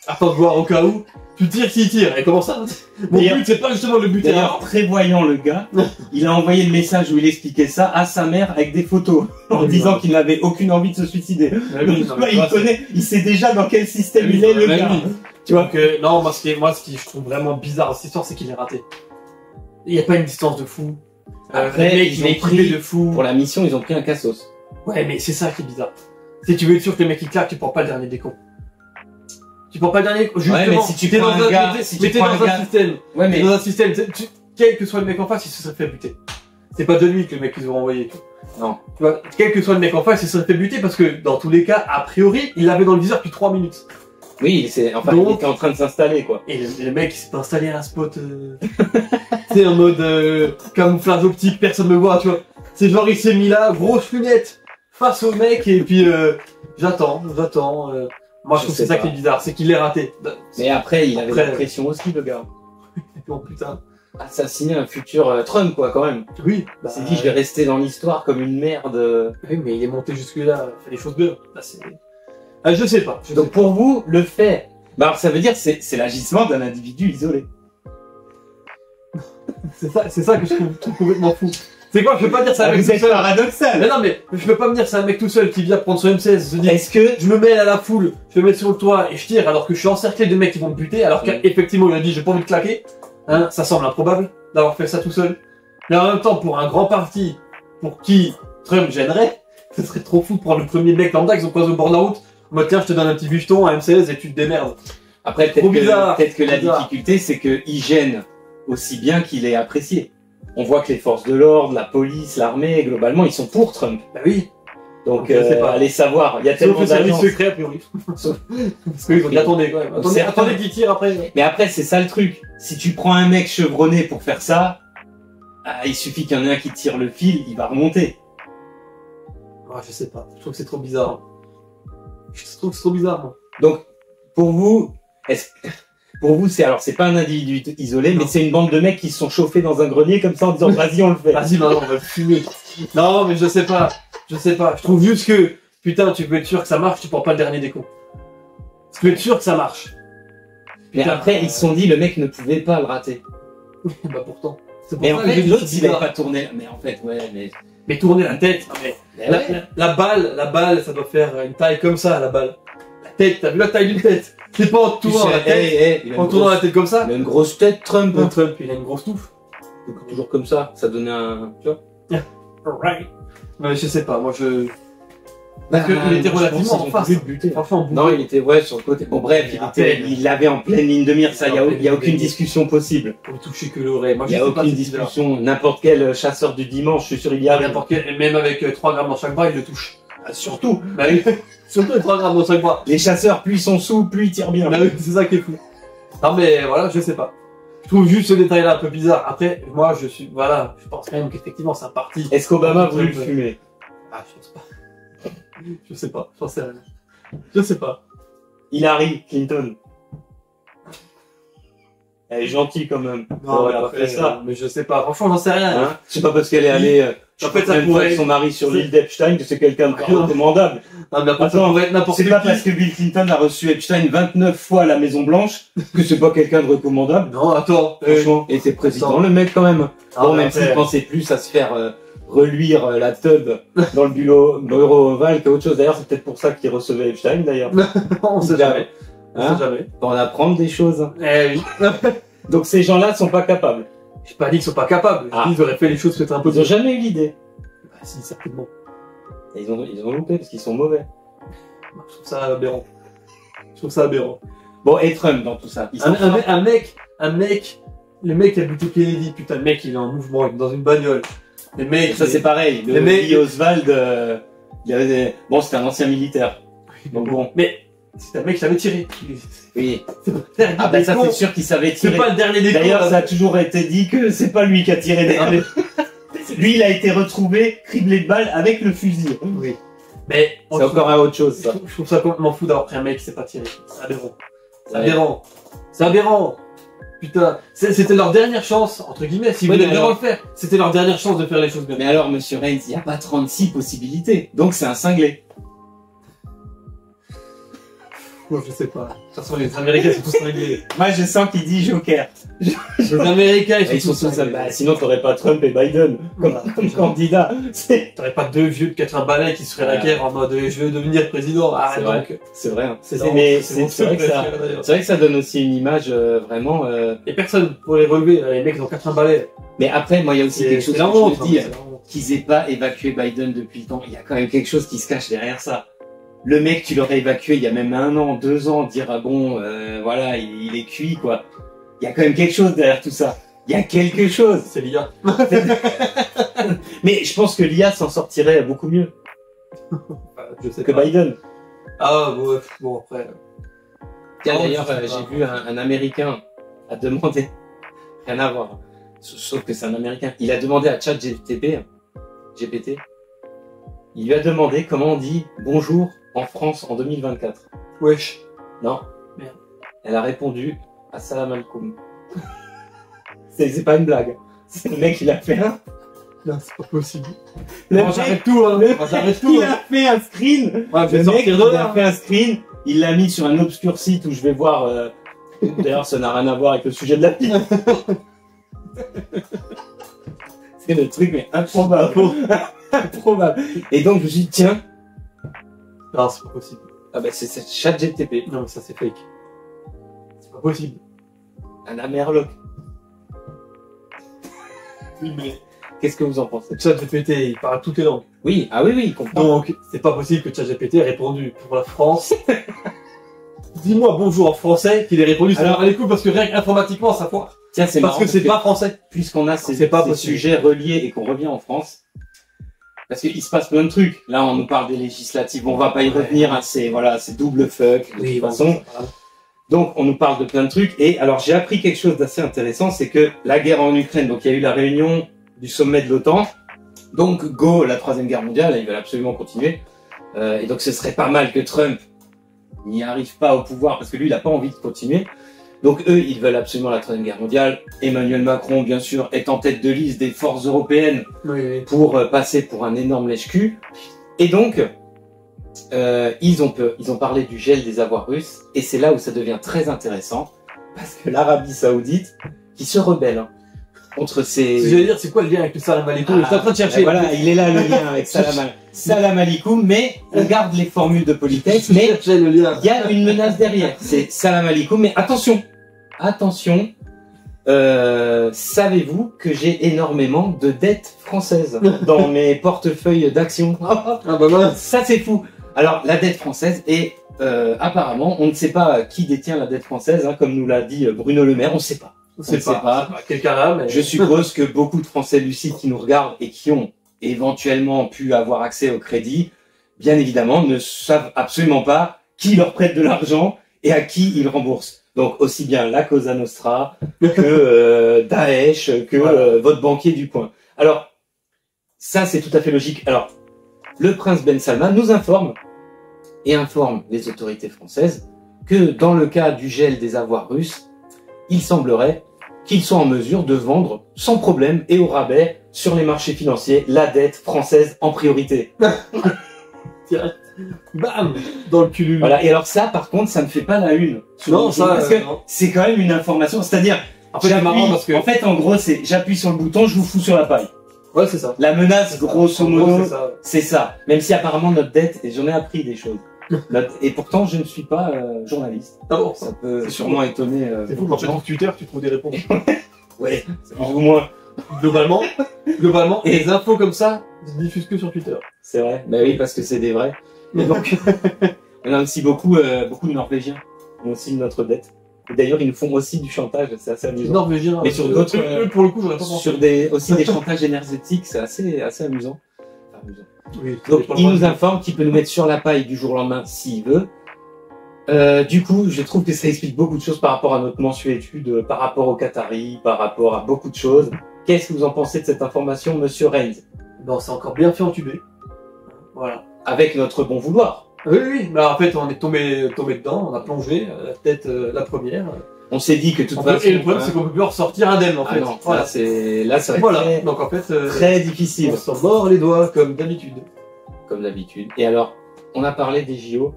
Attends de voir au cas où. Tu tires s'il tire. Et comment ça? Mon D'ailleurs- but, c'est pas justement de le buter. D'ailleurs, très voyant le gars, il a envoyé le message où il expliquait ça à sa mère avec des photos, en Oui, disant ouais. qu'il n'avait aucune envie de se suicider. Ah oui, non, mais il toi, connaît, il sait déjà dans quel système Oui, il est, le bah gars. oui. Tu vois. Donc, non, moi, ce qui je trouve vraiment bizarre dans cette histoire, c'est qu'il est raté. Il n'y a pas une distance de fou. Après, le mec, ils il ont est équipé pris- de fou. Pour la mission, ils ont pris un cassos. Ouais, mais c'est ça qui est bizarre. Si tu veux être sûr que le mec il claque, tu prends pas le dernier des cons. Tu prends pas le dernier, justement. mais si tu t'es prends dans un gars, mais t'es- si tu mais t'es prends dans un un gars- système. Ouais, T'es mais dans un système. Quel que soit le mec en face, il se serait fait buter. C'est pas de lui que le mec qu'ils ont envoyé. non. Tu vois, quel que soit le mec en face, il se serait fait buter parce que dans tous les cas, a priori, il l'avait dans le viseur depuis 3 minutes. Oui, enfin, Donc- il était en train de s'installer, quoi. Et le mec, il s'est pas installé à un spot, c'est en mode camouflage optique, personne ne me voit, tu vois. C'est genre, il s'est mis là, grosse lunette, face au mec, et puis j'attends. Moi, je trouve que sais c'est ça pas. qui est bizarre, c'est qu'il l'ait raté. Mais après, il avait Après- la pression aussi, le gars. Oh putain. Assassiner un futur Trump, quoi, quand même. Oui, Il s'est dit, je vais rester dans l'histoire comme une merde. Oui, mais il est monté jusque-là, il fait les choses bien. Là, c'est... Ah, je sais pas. Donc pour vous, le fait, bah alors ça veut dire que c'est l'agissement d'un individu isolé. C'est ça que je trouve complètement fou. C'est quoi, je peux pas dire c'est un mec Vous tout êtes seul. paradoxal. Mais non, mais je peux pas me dire c'est un mec tout seul qui vient prendre son M16, se dit, Est-ce que... je me mêle à la foule, je me mets sur le toit et je tire alors que je suis encerclé de mecs qui vont me buter, alors qu'effectivement il a dit j'ai pas envie de claquer. Hein, ça semble improbable d'avoir fait ça tout seul. Mais en même temps, pour un grand parti, pour qui Trump gênerait, ce serait trop fou de prendre le premier mec lambda qui sont croisés au bord de la route. Moi, tiens, je te donne un petit bûcheton, un M16 et tu te démerdes. Après, Trop bizarre. peut-être que la Bizarre. difficulté, c'est qu'il gêne aussi bien qu'il est apprécié. On voit que les forces de l'ordre, la police, l'armée, globalement, ils sont pour Trump. Bah oui. Donc, Je sais pas. allez savoir. Il y a Sauf tellement le service d'agences. secret, a priori. Parce qu'ils ont dit attendez quand même. Attendez qu'ils tirent après. Mais après, c'est ça le truc. Si tu prends un mec chevronné pour faire ça, il suffit qu'il y en ait un qui tire le fil, il va remonter. Ah, je sais pas. Je trouve que c'est trop bizarre. Je trouve que c'est trop bizarre, moi. Donc, pour vous, c'est pas un individu isolé, Non. mais c'est une bande de mecs qui se sont chauffés dans un grenier comme ça en disant vas-y, on le fait. Vas-y, maintenant, on va le fumer. Non, mais je sais pas. Je sais pas. Je trouve juste que, putain, tu peux être sûr que ça marche, tu prends pas le dernier des cons. Tu peux être sûr que ça marche. Mais Putain, après, ils se sont dit le mec ne pouvait pas le rater. Bah pourtant. C'est pour Mais ça en que fait, j'ai dit l'autre, c'est il avait bizarre. pas tourné. Mais en fait, ouais, Mais tourner la tête. Non, mais mais ouais. la balle, ça doit faire une taille comme ça, la balle. La tête, t'as vu la taille d'une tête? C'est pas en tournant la tête. Il a En une tournant la grosse- tête comme ça. il a une grosse tête, Trump. Le Trump, il a une grosse touffe. Toujours comme ça, ça donnait un. Tu vois. Alright. Mais je sais pas, moi je. Bah, Parce qu'il était relativement en face. Buter. Franchement, Non, il était sur le côté. Bon, bref, il l'avait en pleine ligne de mire, ça, il y a aucune discussion possible. pour lui toucher que l'oreille. Moi, Il y a je sais pas aucune si c'est discussion. N'importe quel chasseur du dimanche, je suis sûr, il y arrive. n'importe quel, même avec 3 grammes dans chaque bras, il le touche. Surtout, Bah oui. Surtout les 3 grammes dans chaque bras. les chasseurs, plus ils sont sous, plus ils tirent bien. Bah oui, c'est ça qui est fou. Non mais voilà, je sais pas. Je trouve juste ce détail-là un peu bizarre. Après, moi, je pense quand même qu'effectivement, c'est un parti. Est-ce qu'Obama a voulu le fumer? Ah, je pense pas. Je sais pas, j'en sais rien. Je sais pas. Hillary Clinton. Elle est gentille quand même. Non, Ouais, mais après ça. mais je sais pas. Franchement, j'en sais rien. Hein, c'est pas parce qu'elle est allée En fait, ça une fois pourrait- avec son mari sur c'est- l'île d'Epstein que c'est quelqu'un de Ah, non. recommandable. Non, mais après, ça Attends, pourrait être n'importe C'est qui. pas parce que Bill Clinton a reçu Epstein 29 fois à la Maison Blanche que c'est pas quelqu'un de recommandable. Non, attends. Franchement, et c'est président Attends. le mec quand même. Ah, Bon, mais même après- s'il pensait plus à se faire reluire la tub dans le bureau ovale qu'à autre chose. D'ailleurs, c'est peut-être pour ça qu'il recevait Epstein d'ailleurs. On sait jamais. On Hein, sait jamais. pour en apprendre des choses. Eh oui. Donc ces gens-là sont pas capables. J'ai pas dit qu'ils sont pas capables. Ah. J'ai dit qu'ils auraient fait les choses peut-être un peu Ils ont jamais eu l'idée. Bah, si, certainement. Et ils ont loupé parce qu'ils sont mauvais. Je trouve ça aberrant. Je trouve ça aberrant. Bon, et Trump dans tout ça. Il s'en fout. Un mec, le mec qui a buté Kennedy, putain, le mec il est en mouvement, il est dans une bagnole. Le mec, Ça c'est pareil. Le Le mec- Lee Oswald, il y avait bon, c'était un ancien militaire. Donc bon. Mais c'est un mec qui savait tirer. Oui. C'est pas le dernier Ah bah des ça cons. c'est sûr qu'il savait C'est tirer. pas le dernier des cons. D'ailleurs, là. ça a toujours été dit que c'est pas lui qui a tiré des Ah, mais- Lui, il a été retrouvé criblé de balles avec le fusil. Oui. Mais C'est encore à autre chose, ça. je trouve ça complètement fou d'avoir pris un mec qui sait pas tirer. C'est aberrant. C'est Ouais. aberrant. C'est aberrant. Putain, c'était leur dernière chance, entre guillemets, s'ils Oui, voulaient mais vraiment alors- le faire. C'était leur dernière chance de faire les choses bien. Mais alors, monsieur Reigns, il n'y a pas 36 possibilités. Donc c'est un cinglé. Moi, je sais pas. De toute façon, les Américains sont tous cinglés. Moi, je sens qu'il dit Joker. Les Américains, Ils sont tous bah, sinon, t'aurais pas Trump et Biden comme candidat. C'est T'aurais pas deux vieux de 80 balais qui se feraient la guerre en mode je veux devenir président. Arrête vrai. donc. c'est vrai. Hein. C'est Mais mon c'est vrai truc, que ça. d'ailleurs. C'est vrai que ça donne aussi une image vraiment. Et personne pour les relever. Les mecs ils ont 80 balais. Mais après, moi, il y a aussi quelque chose C'est que la je honte. me dis, C'est la honte. qu'ils aient pas évacué Biden depuis le temps. Il y a quand même quelque chose qui se cache derrière ça. Le mec, tu l'aurais évacué il y a même 1 an, 2 ans, dire ah bon, voilà, il est cuit quoi. Il y a quand même quelque chose derrière tout ça. Il y a quelque chose. C'est l'IA. Mais je pense que l'IA s'en sortirait beaucoup mieux Je sais que pas. Biden. Ah bon après. Tiens, Non, d'ailleurs, je sais pas. j'ai vu un Américain a demandé, rien à voir, sauf que c'est un Américain, il a demandé à ChatGPT, GPT, il lui a demandé comment on dit bonjour en France en 2024. Wesh. Non. Merde. Elle a répondu Assalam alaikum. C'est pas une blague. C'est le mec, il a fait un. Non, c'est pas possible. Le Moi mec, j'arrête tout hein. Moi j'arrête tout. il hein. a fait un screen. Ouais, je vais Le mec, sortir il de a là. fait un screen. Il l'a mis sur un obscur site où je vais voir. D'ailleurs, ça n'a rien à voir avec le sujet de la pile. C'est le truc, mais improbable. Improbable. Et donc, je me suis dit, tiens. Non, c'est pas possible. Ah bah, c'est ChatGPT. Non, mais ça, c'est fake. C'est pas possible. Un Amerloc. Oui, mais Qu'est-ce que vous en pensez? ChatGPT, il parle toutes les langues. Oui, ah oui, il comprend. Donc, c'est pas possible que ChatGPT ait répondu pour la France. Dis-moi bonjour en français qu'il ait répondu. Alors, allez, cool, parce que rien qu'informatiquement, ça foire. Tiens, c'est Parce marrant. que c'est pas français. Puisqu'on a ces pas possible. sujets reliés et qu'on revient en France. Parce qu'il se passe plein de trucs. Là, on nous parle des législatives. On va pas y revenir. Hein, c'est double fuck. De toute façon. Donc, on nous parle de plein de trucs. Et alors, j'ai appris quelque chose d'assez intéressant, c'est que la guerre en Ukraine, donc il y a eu la réunion du sommet de l'OTAN. Donc, go, la troisième guerre mondiale, ils veulent absolument continuer. Et donc, ce serait pas mal que Trump n'y arrive pas au pouvoir, parce que lui, il a pas envie de continuer. Donc, eux, ils veulent absolument la troisième guerre mondiale. Emmanuel Macron, bien sûr, est en tête de liste des forces européennes pour passer pour un énorme lèche-cul. Et donc, ils ont parlé du gel des avoirs russes, et c'est là où ça devient très intéressant, parce que l'Arabie Saoudite, qui se rebelle contre ces... Ce que j'allais dire, c'est quoi le lien avec le salam alaikum? Je suis en train de chercher. Voilà, il est là le lien avec salam alaikum, mais on garde les formules de politesse, mais il y a une menace derrière. C'est salam alaikum, mais attention, attention, savez-vous que j'ai énormément de dettes françaises dans mes portefeuilles d'actions? Ah bah voilà. Ça c'est fou. Alors, la dette française est, apparemment, on ne sait pas qui détient la dette française, hein, comme nous l'a dit Bruno Le Maire, on ne sait pas. On sait pas. Quelqu'un là, mais... Je suppose que beaucoup de Français lucides qui nous regardent et qui ont éventuellement pu avoir accès au crédit, bien évidemment, ne savent absolument pas qui leur prête de l'argent et à qui ils remboursent. Donc, aussi bien la Cosa Nostra que Daesh, que votre banquier du coin. Alors, ça, c'est tout à fait logique. Alors, le prince Ben Salman nous informe et informe les autorités françaises que dans le cas du gel des avoirs russes, il semblerait qu'ils soient en mesure de vendre sans problème et au rabais sur les marchés financiers la dette française en priorité. Bam, dans le cul. Voilà. Et alors ça, par contre, ça ne fait pas la une. Non, ça, parce que c'est quand même une information. C'est-à-dire, en fait, c'est marrant parce que... en fait, en gros, c'est j'appuie sur le bouton, je vous fous sur la paille. Ouais, c'est ça. La menace, grosso modo, c'est ça. Même si apparemment notre dette, et j'en ai appris des choses. Et pourtant, je ne suis pas journaliste. Ah bon, ça peut sûrement étonner. C'est fou, quand tu sur Twitter, tu trouves des réponses. Ouais, c'est plus ou moins. Globalement, et les infos comme ça, ils se diffusent que sur Twitter. C'est vrai. Bah oui, parce que c'est des vrais. Et donc, on a aussi beaucoup de Norvégiens ont aussi notre dette. Et d'ailleurs, ils nous font aussi du chantage, c'est assez amusant. Norvégiens. Mais sur d'autres, pour le coup, j'aurais pas pensé. Sur aussi des chantages énergétiques, c'est assez amusant. Oui, donc, il nous informe qu'il peut nous mettre sur la paille du jour au lendemain s'il veut. Du coup, je trouve que ça explique beaucoup de choses par rapport à notre mensuétude, par rapport aux Qataris, par rapport à beaucoup de choses. Qu'est-ce que vous en pensez de cette information, monsieur Reigns? Bon, c'est encore bien fait entuber. Voilà. Avec notre bon vouloir. Oui. Bah, en fait, on est tombé dedans, on a plongé, la tête la première. On s'est dit que de toute façon... Et le problème, c'est qu'on peut plus en ressortir indemne, en fait. Non, voilà. Là, ça va être donc en fait, très difficile. On s'en mord les doigts, comme d'habitude. Comme d'habitude. Et alors, on a parlé des JO.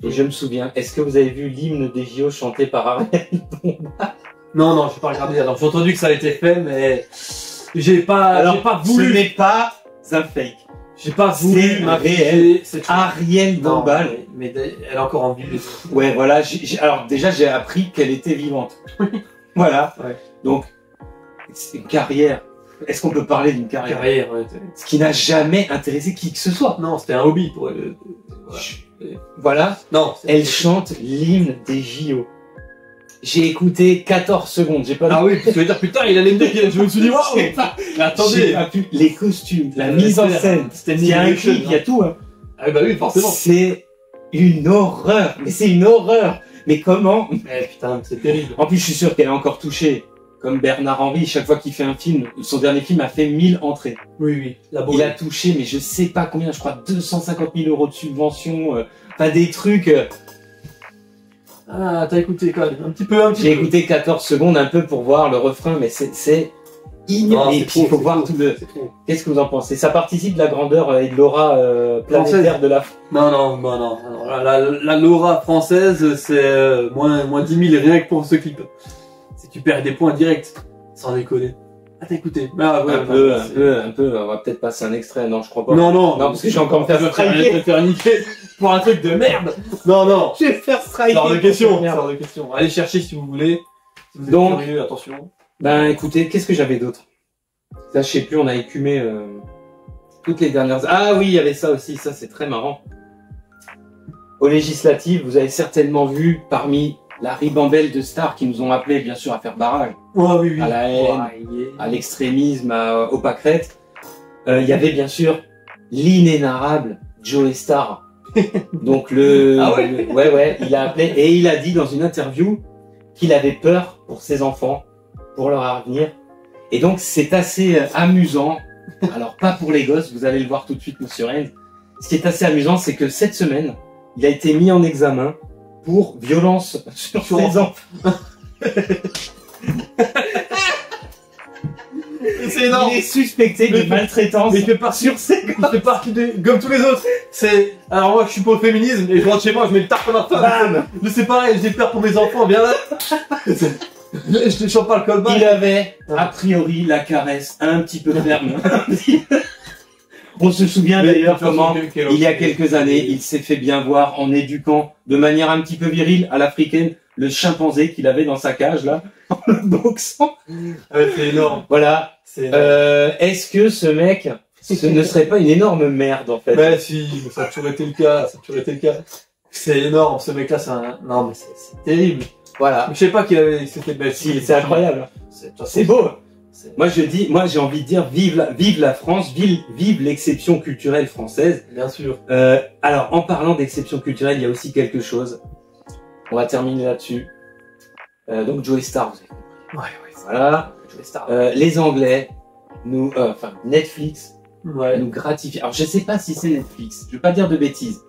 Et je me souviens, est-ce que vous avez vu l'hymne des JO chanté par Ariel Dombal? Non, j'ai pas regardé. Alors, j'ai entendu que ça a été fait, mais j'ai pas voulu. Ce n'est pas un fake. J'ai pas voulu m'afficher Ariel Dombal. Mais elle est encore en vie. Ouais, voilà. Alors déjà, j'ai appris qu'elle était vivante. Voilà. Ouais. Donc, c'est une carrière. Est-ce qu'on peut parler d'une carrière? Ce qui n'a jamais intéressé qui que ce soit. Non, c'était un hobby pour elle. Voilà. Non. Elle chante l'hymne des JO. J'ai écouté 14 secondes. J'ai pas. Ah oui, tu veux dire putain, il allait me dire qu'il. Je me suis dit waouh. Mais attendez. Les costumes, la mise en scène. Il y a un clip, il y a tout. Hein. Ah bah oui, forcément. C'est une horreur. Mais c'est une horreur. Mais comment? Putain, c'est terrible. En plus, je suis sûr qu'elle a encore touché. Comme Bernard Henry, chaque fois qu'il fait un film, son dernier film a fait 1000 entrées. Oui. Il a touché, mais je sais pas combien, je crois 250 000 € de subvention, pas des trucs. Ah, t'as écouté quand même, un petit peu. J'ai écouté 14 secondes un peu pour voir le refrain, mais c'est ignoble. Et puis il faut voir tout le... Qu'est-ce que vous en pensez? Ça participe de la grandeur et de l'aura planétaire de la... Non. La l'aura française, c'est moins 10 000 rien que pour ce clip. Tu perds des points directs, sans déconner. Ah, t'as écouté? Ah, ouais, un peu, on va peut-être passer un extrait, non, je crois pas. Non, parce que j'ai encore me faire je vais striker. faire niquer pour un truc de merde. Non. Je vais faire striker. Hors de question. Allez chercher si vous voulez. Si vous êtes Donc, curieux, attention. Ben, écoutez, qu'est-ce que j'avais d'autre? Ça, je sais plus, on a écumé, toutes les dernières... Ah oui, il y avait ça aussi, ça c'est très marrant. Aux législatives, vous avez certainement vu parmi la ribambelle de stars qui nous ont appelés, bien sûr, à faire barrage. Oh, oui. À la haine, à l'extrémisme, aux pâquerettes. Il y avait bien sûr l'inénarrable Joey Starr. Donc ouais, il a appelé et il a dit dans une interview qu'il avait peur pour ses enfants, pour leur avenir. Et donc c'est assez amusant. Alors pas pour les gosses, vous allez le voir tout de suite, Monsieur Rennes. Ce qui est assez amusant, c'est que cette semaine, il a été mis en examen pour violence sur ses enfants. C'est énorme. Il est suspecté de maltraitance. Mais il fait partie comme tous les autres. Alors moi, je suis pour le féminisme, et je rentre chez moi, je mets le tarte à ma femme. Bam. Mais c'est pareil, j'ai peur pour mes enfants, bien là. Je te chante pas le callback. Il avait, a priori, la caresse un petit peu ferme. On se souvient d'ailleurs comment, il y a quelques années, il s'est fait bien voir en éduquant de manière un petit peu virile à l'africaine le chimpanzé qu'il avait dans sa cage, là, en le boxant. Ouais, c'est énorme. Voilà. Est-ce que ce mec, ce ne serait pas une énorme merde, en fait? Ouais, si, ça a toujours été le cas, C'est énorme, ce mec-là, non, mais c'est terrible. Voilà. Je sais pas qu'il avait, c'était belle. Si, c'est incroyable. C'est beau. Moi, j'ai envie de dire, vive la France, vive l'exception culturelle française. Bien sûr. Alors, en parlant d'exception culturelle, il y a aussi quelque chose. On va terminer là-dessus. Donc, Joey Starr, vous avez compris. Ouais. Voilà. Joey Starr. Les Anglais, Netflix, Ouais. nous gratifie. Alors, je sais pas si c'est Netflix. Je veux pas dire de bêtises.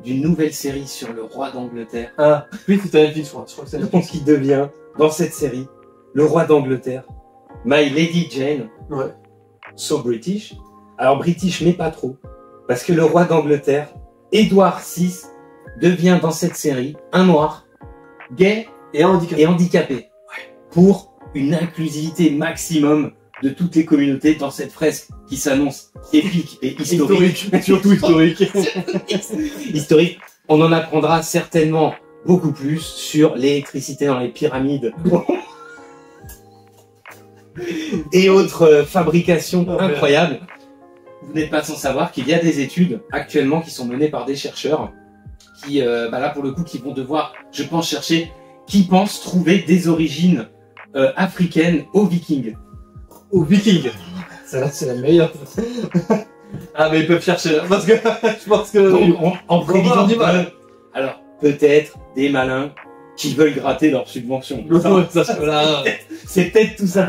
D'une nouvelle série sur le roi d'Angleterre. Ah, oui, c'était Netflix, je crois que c'est Netflix. Qui devient, dans cette série, le roi d'Angleterre. My Lady Jane. Ouais. So British. Alors, British, mais pas trop. Parce que le roi d'Angleterre, Édouard VI, devient dans cette série un noir, gay Et handicapé. Ouais. Pour une inclusivité maximum de toutes les communautés dans cette fresque qui s'annonce épique et historique. Surtout historique. Historique. On en apprendra certainement beaucoup plus sur l'électricité dans les pyramides. Et autres fabrications incroyables. Vous n'êtes pas sans savoir qu'il y a des études actuellement qui sont menées par des chercheurs qui, là pour le coup, qui vont devoir, je pense, chercher, qui pensent trouver des origines africaines aux Vikings. Aux Vikings. Celle-là, c'est la meilleure. Ah, mais ils peuvent chercher, parce que je pense que... Donc, en prévision du mal. Alors, peut-être des malins qui veulent gratter leur subvention. C'est peut-être tout ça.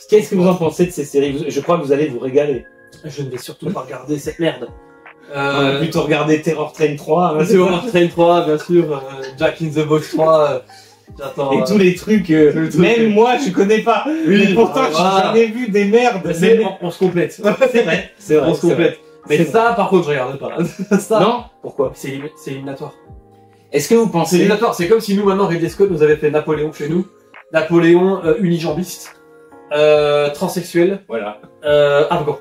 Qu'est-ce que vous en pensez de ces séries? Je crois que vous allez vous régaler. Je ne vais surtout pas regarder cette merde. On va plutôt regarder Terror Train 3. Hein, Terror Train 3, bien sûr. Jack in the Box 3. J'attends. Et tous les trucs, même moi, je connais pas. Oui, mais pourtant, j'ai jamais vu des merdes. On se complète. C'est vrai. On se complète. Mais ça, par contre, je regarde pas. Ça, non? Pourquoi? C'est éliminatoire. Est-ce que vous pensez... C'est éliminatoire. C'est comme si nous, maintenant, Ridley Scott nous avait fait Napoléon chez nous. Napoléon, unijambiste, transsexuel. Voilà. Afghan.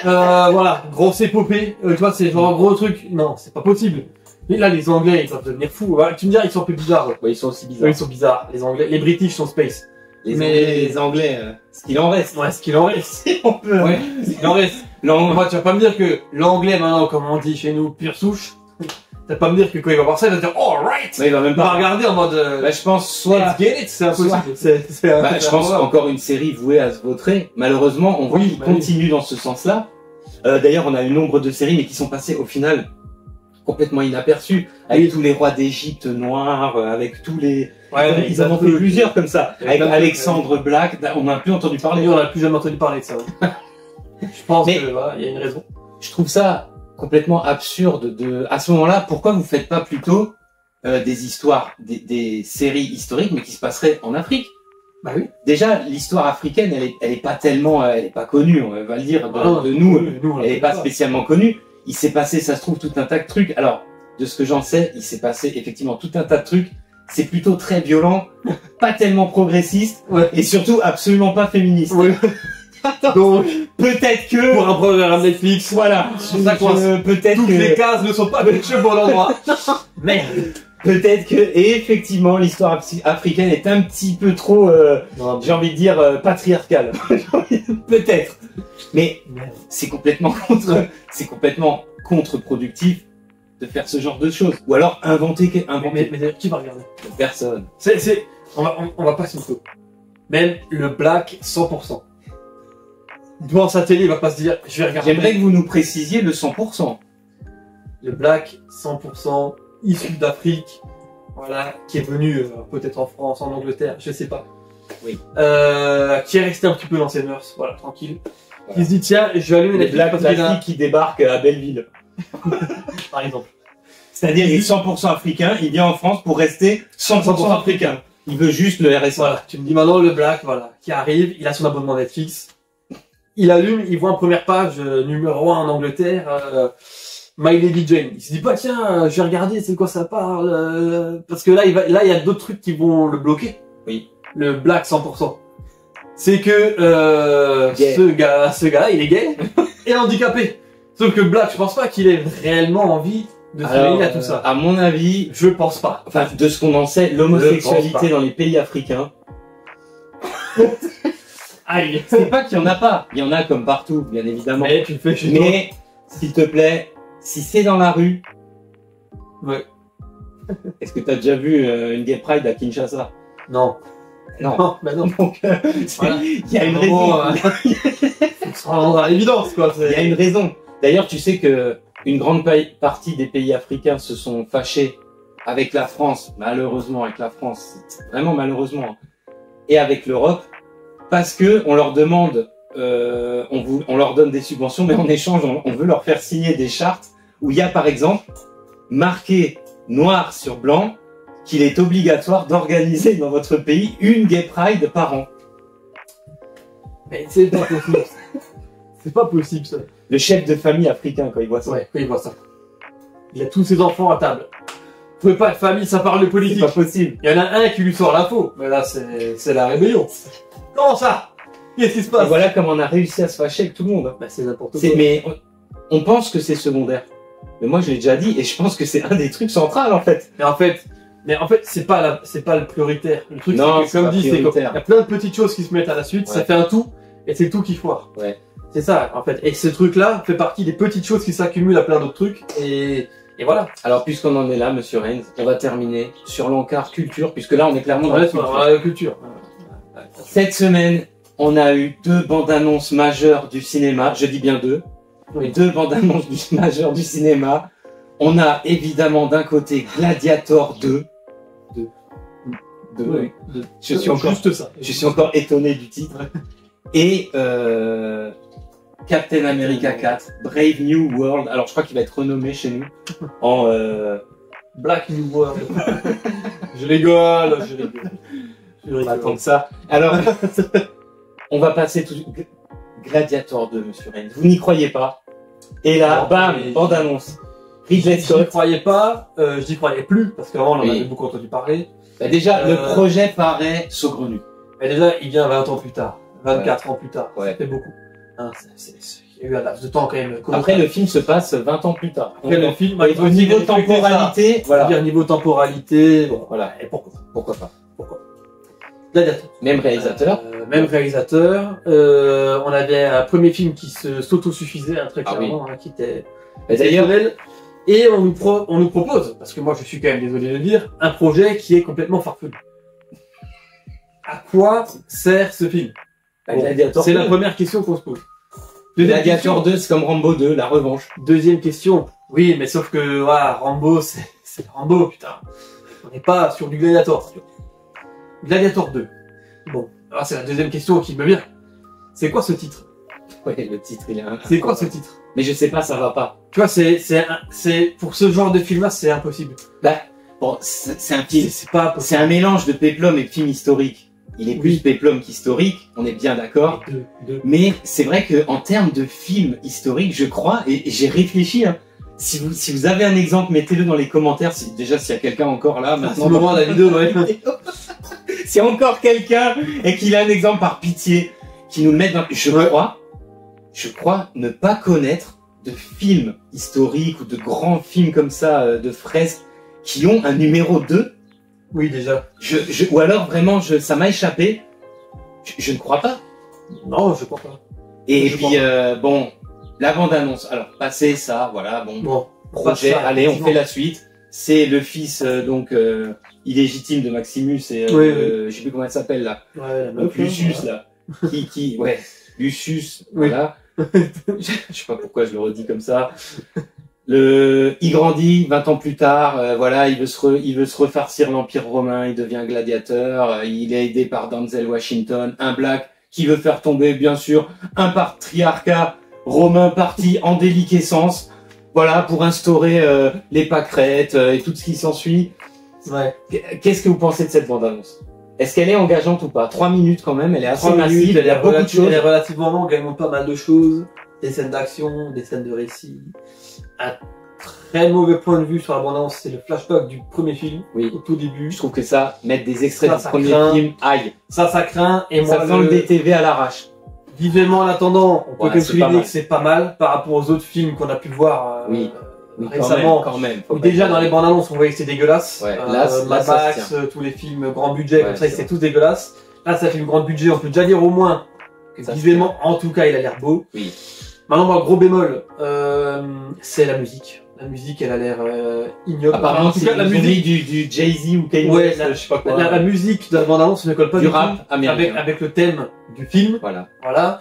Voilà, grosse épopée. Tu vois, c'est genre un gros truc. Non, c'est pas possible. Mais là, les Anglais, ils vont devenir fous. Voilà, tu me diras, ils sont un peu bizarres. Ouais, ils sont aussi bizarres. Ouais, ils sont bizarres. Les Anglais, les British sont space. Les Anglais, ce qu'il en reste. Ouais, ce qu'il en reste. On peut. Ouais, ce qu'il en reste. Moi, tu vas pas me dire que l'anglais, maintenant, comme on dit chez nous, pure souche. Tu vas pas me dire que quand il va voir ça, il va dire, oh, right! Ouais, il va même pas regarder en mode, je pense, soit, let's get it, c'est impossible. Je pense encore une série vouée à se vautrer. Malheureusement, on voit qu'il continue dans ce sens-là. D'ailleurs, on a eu nombre de séries, mais qui sont passées, au final, complètement inaperçues. Avec tous les rois d'Égypte noirs, avec tous les... Ouais, ils en ont fait plusieurs comme ça. Avec Alexandre Black, on n'a plus entendu parler. On n'a plus jamais entendu parler de ça. Je pense que, voilà, il y a une raison. Je trouve ça complètement absurde à ce moment-là, pourquoi vous faites pas plutôt des histoires, des séries historiques, mais qui se passeraient en Afrique? Bah oui. Déjà, l'histoire africaine, elle est pas tellement, elle est pas connue, on va le dire, de nous, elle est pas spécialement connue. Il s'est passé, ça se trouve, tout un tas de trucs. Alors, de ce que j'en sais, il s'est passé effectivement tout un tas de trucs c'est plutôt très violent, pas tellement progressiste, Ouais. et surtout absolument pas féministe. Ouais. Donc, Peut-être que... pour un programme Netflix, Voilà, ça coince. peut-être toutes que... les cases ne sont pas cochées au bon endroit. Merde. Peut-être que, et effectivement, l'histoire africaine est un petit peu trop, j'ai envie de dire, patriarcale. Peut-être. Mais c'est complètement contre-productif de faire ce genre de choses. Ou alors inventer Mais qui va regarder? personne. On va pas se mytho. Même le black 100%. Devant sa télé, il va pas se dire, je vais regarder. J'aimerais que vous nous précisiez le 100%. Le black 100% issu d'Afrique, voilà, qui est venu peut-être en France, en Angleterre, je sais pas. Oui. Qui est resté un petit peu dans ses mœurs, voilà, tranquille. Voilà. Qui se dit tiens, je vais allumer Les Netflix Black parce qu'il a- Classic qui débarquent à Belleville. par exemple. C'est-à-dire, il est 100% africain, il vient en France pour rester 100% africain. Il veut juste le RSA. Voilà, tu me dis maintenant le black, voilà, qui arrive, il a son abonnement Netflix. Il allume, il voit en première page, numéro 1 en Angleterre, My Lady Jane. Il se dit pas tiens, je vais regarder, c'est quoi ça parle, parce que là il y a d'autres trucs qui vont le bloquer. Oui. Le black 100%. C'est que Gay. ce gars, il est gay et handicapé. Sauf que black, je pense pas qu'il ait réellement envie de se Alors, mêler à tout ça. à mon avis, Je pense pas. enfin, de ce qu'on en sait, Je l'homosexualité pense pas. dans les pays africains, Aïe. c'est pas qu'il y en a pas. Il y en a comme partout, bien évidemment. Mais tu le fais chez toi. Mais, s'il te plaît, si c'est dans la rue, Ouais. est-ce que t'as déjà vu une gay pride à Kinshasa? Non. Non. Non, bah non. Donc, Voilà. il y a une Bon, raison. faut se rendre à l'évidence, quoi. Il y a une raison. D'ailleurs, tu sais que une grande partie des pays africains se sont fâchés avec la France, malheureusement avec la France, vraiment malheureusement, et avec l'Europe, parce que on leur demande, on leur donne des subventions, mais en échange, on veut leur faire signer des chartes où il y a par exemple marqué noir sur blanc qu'il est obligatoire d'organiser dans votre pays une gay pride par an. Mais c'est pas possible. C'est pas possible, ça. Le chef de famille africain, quand il voit ça. Ouais, quand il voit ça. Il a tous ses enfants à table. Vous pouvez pas être famille, ça parle de C'est politique. pas possible. Il y en a un qui lui sort l'info. Mais là, c'est la rébellion. Comment ça? Qu'est-ce qui se Et passe? voilà comment on a réussi à se fâcher avec tout le monde. Bah, c'est n'importe quoi. Mais on pense que c'est secondaire. Mais moi, je l'ai déjà dit, et je pense que c'est un des trucs centraux, en fait. Mais en fait, c'est pas le prioritaire. Le truc, Non, c'est que, comme pas dit, c'est qu'il prioritaire. y a plein de petites choses qui se mettent à la suite, ça Ouais. fait un tout, et c'est le tout qui foire. Ouais. C'est ça, en fait. Et ce truc-là fait partie des petites choses qui s'accumulent à plein d'autres trucs, et voilà. Alors, puisqu'on en est là, monsieur Rennes, on va terminer sur l'encart culture, puisque là, on est clairement dans Ouais, la c'est culture. la culture. Cette semaine, on a eu 2 bandes annonces majeures du cinéma. Je dis bien 2. Oui. 2 bandes annonces majeures du cinéma. On a évidemment d'un côté Gladiator 2. Deux. Oui. Je suis encore juste ça. Je suis encore étonné du titre. Et Captain America 4, Brave New World. Alors je crois qu'il va être renommé chez nous en Black New World. Je rigole. pas tant que ça. Alors on va passer tout Gladiator 2, monsieur Rennes. Vous n'y croyez pas. Et là, Non, bam, mais- bande annonce. Ridley Je n'y Scott. croyais pas, je n'y croyais plus, parce qu'avant on en Oui. avait beaucoup entendu parler. Bah, déjà, le Euh, projet paraît saugrenu. Mais déjà, il vient 20 ans plus tard, 24 ans plus tard, Ouais. ça fait beaucoup. Hein, il y a eu un laps de temps quand même. Après, le film se passe 20 ans plus tard. Après, le film, Au niveau temporalité, voilà. voilà. Niveau temporalité, bon, Voilà. et pourquoi pas. Pourquoi pas. Gladiator. Même réalisateur. Même réalisateur. On avait un premier film qui s'autosuffisait, hein, très Ah clairement, hein, qui était Et d'ailleurs, exceptionnel. Et on nous propose, parce que moi je suis quand même désolé de le dire, un projet qui est complètement farfelu. À quoi sert ce film? Bon, Gladiator c'est 2. la première question qu'on se pose. Deuxième Gladiator question. 2, c'est comme Rambo 2, la revanche. Deuxième question. Oui, mais sauf que voilà, Rambo, c'est Rambo, putain. On n'est pas sur du Gladiator. Gladiator 2. Bon, alors c'est la deuxième question qui me vient. C'est quoi ce titre? Ouais, le titre, il est un... C'est quoi ce titre? Mais je sais pas, ça va pas. Tu vois, c'est pour ce genre de film-là, c'est impossible. Bah, bon, c'est un film. C'est pas possible. C'est un mélange de péplum et de film historique. Il est plus Oui. péplum qu'historique, on est bien d'accord. Deux. Mais c'est vrai que en termes de film historique, je crois, et j'ai réfléchi, hein, si vous avez un exemple, mettez-le dans les commentaires. Déjà, s'il y a quelqu'un encore là, maintenant. C'est le moment de la vidéo, ouais. S'il y a encore quelqu'un et qu'il a un exemple par pitié, qui nous le mette dans... Je crois ne pas connaître de films historiques ou de grands films comme ça, de fresques, qui ont un numéro 2. Oui, déjà. Ou alors, vraiment, ça m'a échappé. Je ne crois pas. Non, je crois pas. Et puis, bon, la bande-annonce. Alors, passez ça, voilà, bon projet, ça, allez, on fait la suite. C'est le fils, illégitime de Maximus et, je sais plus comment elle s'appelle, là. Ouais, Lucius, là. Lucius, voilà. Je sais pas pourquoi je le redis comme ça. Il grandit 20 ans plus tard, voilà, il veut se refarcir l'Empire romain, il devient gladiateur, il est aidé par Denzel Washington, un black qui veut faire tomber, bien sûr, un patriarcat romain parti en déliquescence, voilà, pour instaurer les pâquerettes et tout ce qui s'ensuit. Ouais. Qu'est-ce que vous pensez de cette bande-annonce? Est-ce qu'elle est engageante ou pas? 3 minutes quand même, elle est assez massive, elle est relativement longue, elle montre pas mal de choses, des scènes d'action, des scènes de récit. Un très mauvais point de vue sur la bande-annonce, c'est le flashback du premier film, au tout début. Je trouve que ça, mettre des extraits du premier film, aïe. Ça craint, et moi, ça sent le DTV à l'arrache. Visuellement, en attendant, on peut consolider que c'est pas mal par rapport aux autres films qu'on a pu voir récemment. Quand même. Déjà dans les bandes annonces, on voyait que c'était dégueulasse. Ouais, Mad Max, tous les films grand budget, comme ça, c'était tous dégueulasses. Là, c'est un film grand budget, on peut déjà dire au moins que visuellement, en tout cas, il a l'air beau. Oui. Maintenant, moi, gros bémol, c'est la musique. La musique, elle a l'air ignoble. Apparemment, c'est la musique du Jay-Z ou Kanye West, je sais pas quoi. La musique de la bande-annonce ne colle pas du rap américain. Avec le thème du film. Voilà.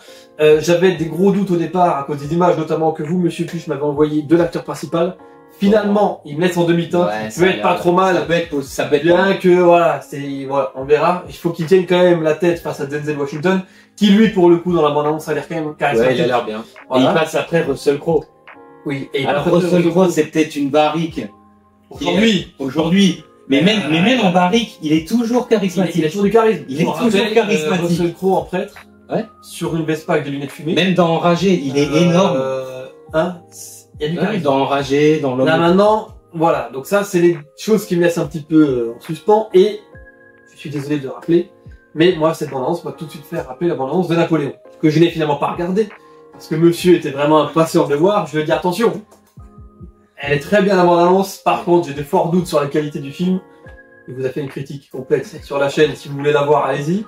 J'avais des gros doutes au départ à cause des images, notamment que vous, Monsieur Puch, m'avez envoyé de l'acteur principal. Finalement, il me laisse en demi-teinte. Ça peut être pas trop mal. Ça peut être bien que, voilà, on verra. Il faut qu'il tienne quand même la tête face à Denzel Washington, qui lui, pour le coup, dans la bande-annonce, a l'air quand même charismatique. Ouais, il a l'air bien. Voilà. Et il passe après Russell Crowe. Oui. Alors Russell Crowe, c'est peut-être une barrique. Aujourd'hui. Mais même en barrique, il est toujours charismatique. Il a toujours du charisme. Il est toujours charismatique. Russell Crowe en prêtre. Ouais. Sur une Vespa avec des lunettes fumées. Même dans Enragé, il est énorme. Il y a du charisme. Dans Enragé, dans l'homme. Là maintenant, voilà. Donc ça, c'est les choses qui me laissent un petit peu en suspens. Et je suis désolé de le rappeler, mais moi, cette bande-annonce m'a tout de suite fait rappeler la bande-annonce de Napoléon, que je n'ai finalement pas regardée. Parce que monsieur était vraiment impatient de voir, je lui ai dit attention. Elle est très bien la bande-annonce, par contre j'ai de forts doutes sur la qualité du film. Il vous a fait une critique complète sur la chaîne, si vous voulez la voir, allez-y.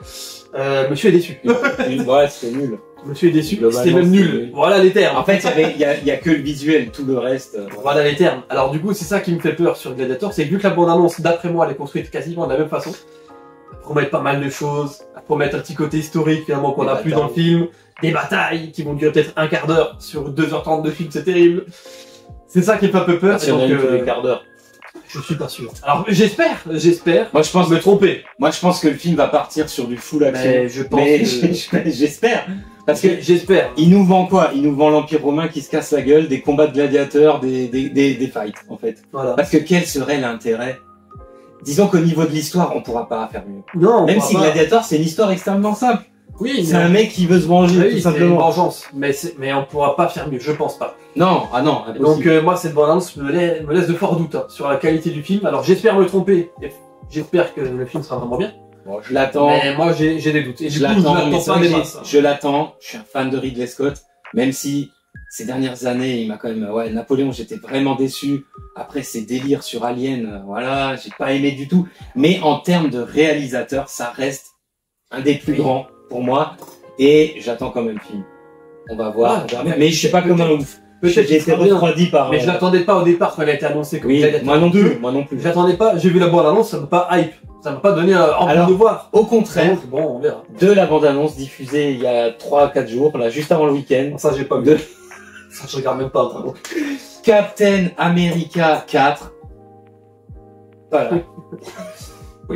Monsieur est déçu. Ouais, c'était nul. Monsieur est déçu, c'était même nul. Voilà les termes. En fait, il y a que le visuel, tout le reste. Voilà les termes. Alors du coup, c'est ça qui me fait peur sur Gladiator, c'est que vu que la bande-annonce, d'après moi, elle est construite quasiment de la même façon, elle promet pas mal de choses, elle promet un petit côté historique finalement qu'on a plus dans le film, des batailles qui vont durer peut-être un quart d'heure sur 2h30 de film, c'est terrible. C'est ça qui me fait un peu peur. Si on a eu tous les quarts d'heure. Je suis pas sûr. Alors j'espère. Moi je pense me tromper. Moi je pense que le film va partir sur du full action. Mais je pense. J'espère. Parce que j'espère. Il nous vend quoi? Il nous vend l'Empire romain qui se casse la gueule, des combats de gladiateurs, des fights en fait. Voilà. Parce que quel serait l'intérêt? Disons qu'au niveau de l'histoire, on pourra pas faire mieux. Non. Même si Gladiator c'est une histoire extrêmement simple. Oui. C'est un mec qui veut se venger tout simplement. C'est une vengeance. Mais on pourra pas faire mieux, je pense pas. Non, non. Donc moi cette bande-annonce me laisse de forts doutes sur la qualité du film. Alors j'espère me tromper. J'espère que le film sera vraiment bien. Bon, je l'attends. Mais moi j'ai des doutes. Et je l'attends pas des masses. Je l'attends. Je suis un fan de Ridley Scott, même si ces dernières années, il m'a quand même Napoléon, j'étais vraiment déçu. Après ces délires sur Alien, voilà, j'ai pas aimé du tout. Mais en termes de réalisateur, ça reste un des plus grands pour moi. Et j'attends quand même le film. On va voir. Mais je sais pas comment ouf. J'ai été refroidi par. Mais je l'attendais pas au départ quand elle a été annoncée comme moi non plus. Moi non plus. J'attendais pas. J'ai vu la bande-annonce, ça m'a pas hype. Ça m'a pas donné envie de voir. Au contraire. Donc, bon, on verra. De la bande-annonce diffusée il y a 3-4 jours, là, juste avant le week-end. Ça, j'ai pas vu. Ça, je regarde même pas. Vraiment. Captain America 4. Voilà.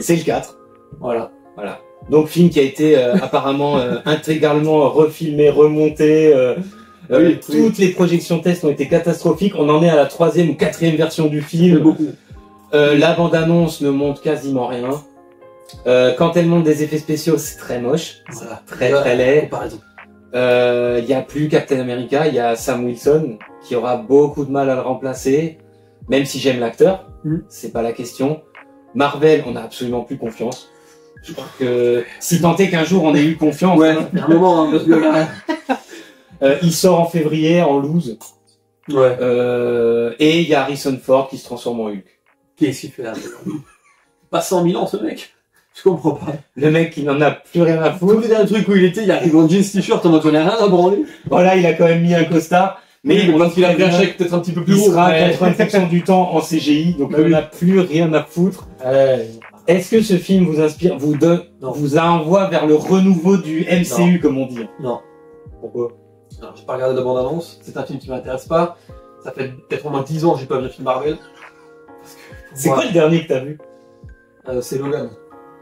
C'est le 4. Voilà. Donc, film qui a été apparemment intégralement refilmé, remonté. Toutes les projections tests ont été catastrophiques. On en est à la 3e ou 4e version du film. La bande-annonce ne montre quasiment rien. Quand elle montre des effets spéciaux, c'est très moche. Voilà. Très laid. Il y a plus Captain America, il y a Sam Wilson qui aura beaucoup de mal à le remplacer, même si j'aime l'acteur, c'est pas la question. Marvel, on a absolument plus confiance. Je crois que si tant est qu'un jour on ait eu confiance, ouais, un moment, parce que il sort en février en loose. Ouais. Et il y a Harrison Ford qui se transforme en Hulk. Qu'est-ce qu'il fait là? Pas 100 000 ans ce mec. Je comprends pas. Le mec, il en a plus rien à Tous foutre. les derniers trucs où il était, il arrive en jeans t-shirt, on n'en connaît rien à branler. Voilà, il a quand même mis un costard. Mais on parce qu'il a pris un bien, chèque peut-être un petit peu plus il lourd. sera mais- 80% du temps en CGI, donc Bah on oui. n'a plus rien à foutre. Est-ce que ce film vous inspire, Non. vous envoie vers le renouveau du MCU, comme on dit? Non. Pourquoi? Alors, j'ai pas regardé la bande-annonce, c'est un film qui m'intéresse pas. Ça fait peut-être au moins 10 ans que j'ai pas vu un film Marvel. Parce que, C'est moi, quoi le dernier que t'as vu? c'est Logan.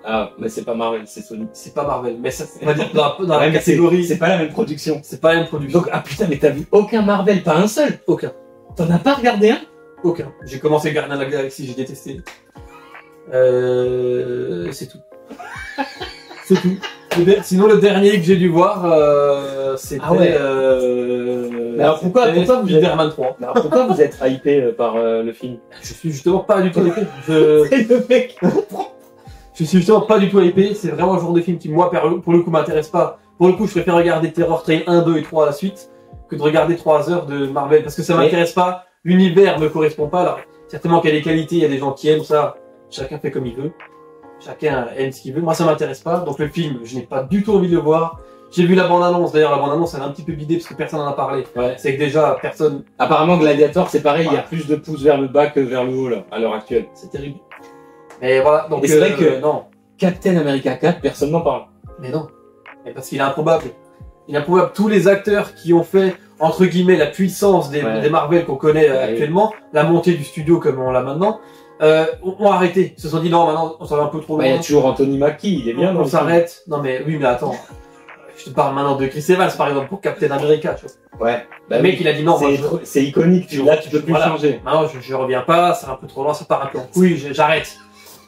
Ah, mais c'est pas Marvel, c'est Sony. C'est pas Marvel, mais ça, on va dire dans la Ouais, mais catégorie. c'est pas la même production. C'est pas la même production. Donc, ah putain, mais t'as vu aucun Marvel, pas un seul? Aucun. T'en as pas regardé un? Aucun. J'ai commencé Gardien de la Galaxie, j'ai détesté. C'est tout. C'est tout. Sinon, le dernier que j'ai dû voir, c'était... Ah ouais. Mais alors pourquoi vous êtes... Spider-Man 3. Alors pourquoi vous êtes hypé par le film? Je suis justement pas du tout hypé. C'est le mec. Je suis justement pas du tout hypé. C'est vraiment le genre de film qui, moi, pour le coup, m'intéresse pas. Pour le coup, je préfère regarder Terror Train 1, 2 et 3 à la suite que de regarder 3 heures de Marvel parce que ça m'intéresse pas. L'univers me correspond pas. Alors, certainement qu'il y a des qualités, il y a des gens qui aiment ça. Chacun fait comme il veut. Chacun aime ce qu'il veut. Moi, ça m'intéresse pas. Donc, le film, je n'ai pas du tout envie de le voir. J'ai vu la bande-annonce. D'ailleurs, la bande-annonce, elle est un petit peu bidée parce que personne n'en a parlé. Ouais. C'est que déjà, personne... Apparemment, Gladiator, c'est pareil, il y a Ouais. plus de pouces vers le bas que vers le haut, là, à l'heure actuelle. C'est terrible. Mais voilà. Donc, Et c'est vrai que- non. Captain America 4, personne n'en parle. Mais non. Mais parce qu'il est improbable. Il est improbable. Tous les acteurs qui ont fait, entre guillemets, la puissance des Marvel qu'on connaît actuellement, la montée du studio comme on l'a maintenant, ont arrêté. Ils se sont dit non, maintenant, on s'en va un peu trop Bah, loin. il y a toujours Anthony Mackie, il est bien dans On le s'arrête. Non mais oui, mais attends. Je te parle maintenant de Chris Evans, par exemple, pour Captain America, tu vois. film. Ouais. Bah, Le mec, il a dit non, moi, c'est iconique, là, tu peux plus Voilà. changer. maintenant, je reviens pas, c'est un peu trop loin, ça part un peu en couille, j'arrête.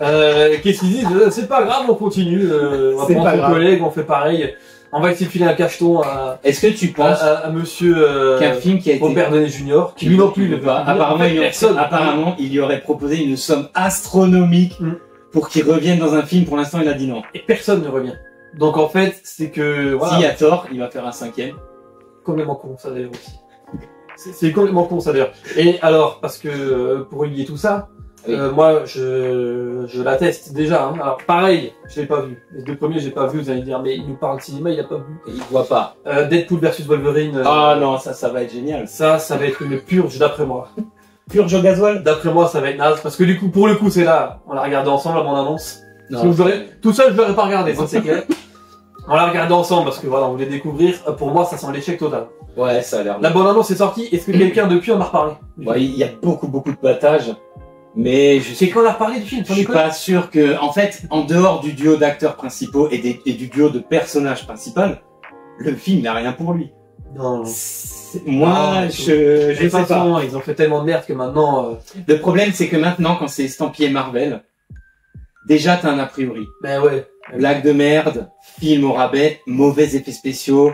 Qu'est-ce qu'ils disent? C'est pas grave, on continue, on va C'est prendre pas son grave. collègue, on fait pareil. On va essayer de filer un cacheton à, Est-ce que tu penses à monsieur, qu'un film qui a été... Robert Downey Jr., qui lui non plus ne veut pas. Apparemment, il lui aurait proposé une somme astronomique Mm. pour qu'il revienne dans un film. Pour l'instant, il a dit non. Et personne ne revient. Donc en fait, c'est que, voilà. S'il y a Thor, il va faire un 5e. Complètement con, ça d'ailleurs aussi. C'est complètement con, ça d'ailleurs. Et alors, parce que, pour lier tout ça, Oui. moi, je l'atteste déjà, hein. Alors, pareil, je l'ai pas vu. Les deux premiers, j'ai pas vu, vous allez me dire, mais il nous parle de cinéma, il a pas vu. Il voit pas. Deadpool versus Wolverine. Ah non, ça va être génial. Ça va être une purge d'après moi. Purge au gasoil? D'après moi, ça va être naze, parce que du coup, pour le coup, c'est là, on l'a regardé ensemble, la bande-annonce. Non. Tout seul, je l'aurais pas regardé, ça c'est clair. On l'a regardé ensemble, parce que voilà, on voulait découvrir. Pour moi, ça sent l'échec total. Ouais, ça a l'air. La bande-annonce est sortie, est-ce que quelqu'un depuis en a reparlé? Ouais, il y a beaucoup de battage, mais je C'est quand on a reparlé du film, je suis pas sûr que, en fait, en dehors du duo d'acteurs principaux et du duo de personnages principaux, le film n'a rien pour lui. Non. Moi, Non, je De toute sais pas. façon, ils ont fait tellement de merde que maintenant, Le problème, c'est que maintenant, quand c'est estampillé Marvel, déjà t'as un a priori. ben ouais. Blague de merde, film au rabais, mauvais effets spéciaux,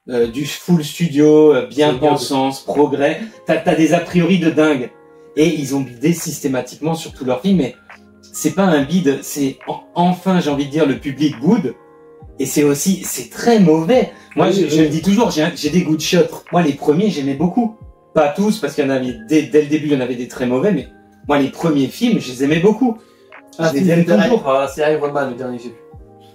du full studio, bien C'est pensance, progrès. T'as des a priori de dingue. Et ils ont bidé systématiquement sur tous leurs films, mais c'est pas un bide, c'est enfin, j'ai envie de dire, le public boude. Et c'est aussi, c'est très mauvais. Moi, Oui, je oui. le dis toujours, j'ai des goûts de shot. Moi, les premiers, j'aimais beaucoup. Pas tous, parce qu'il y en avait, dès le début, il y en avait des très mauvais, mais moi, les premiers films, je les aimais beaucoup. Ah, je les aime toujours. Voilà, c'est Iron Man le dernier que j'ai vu.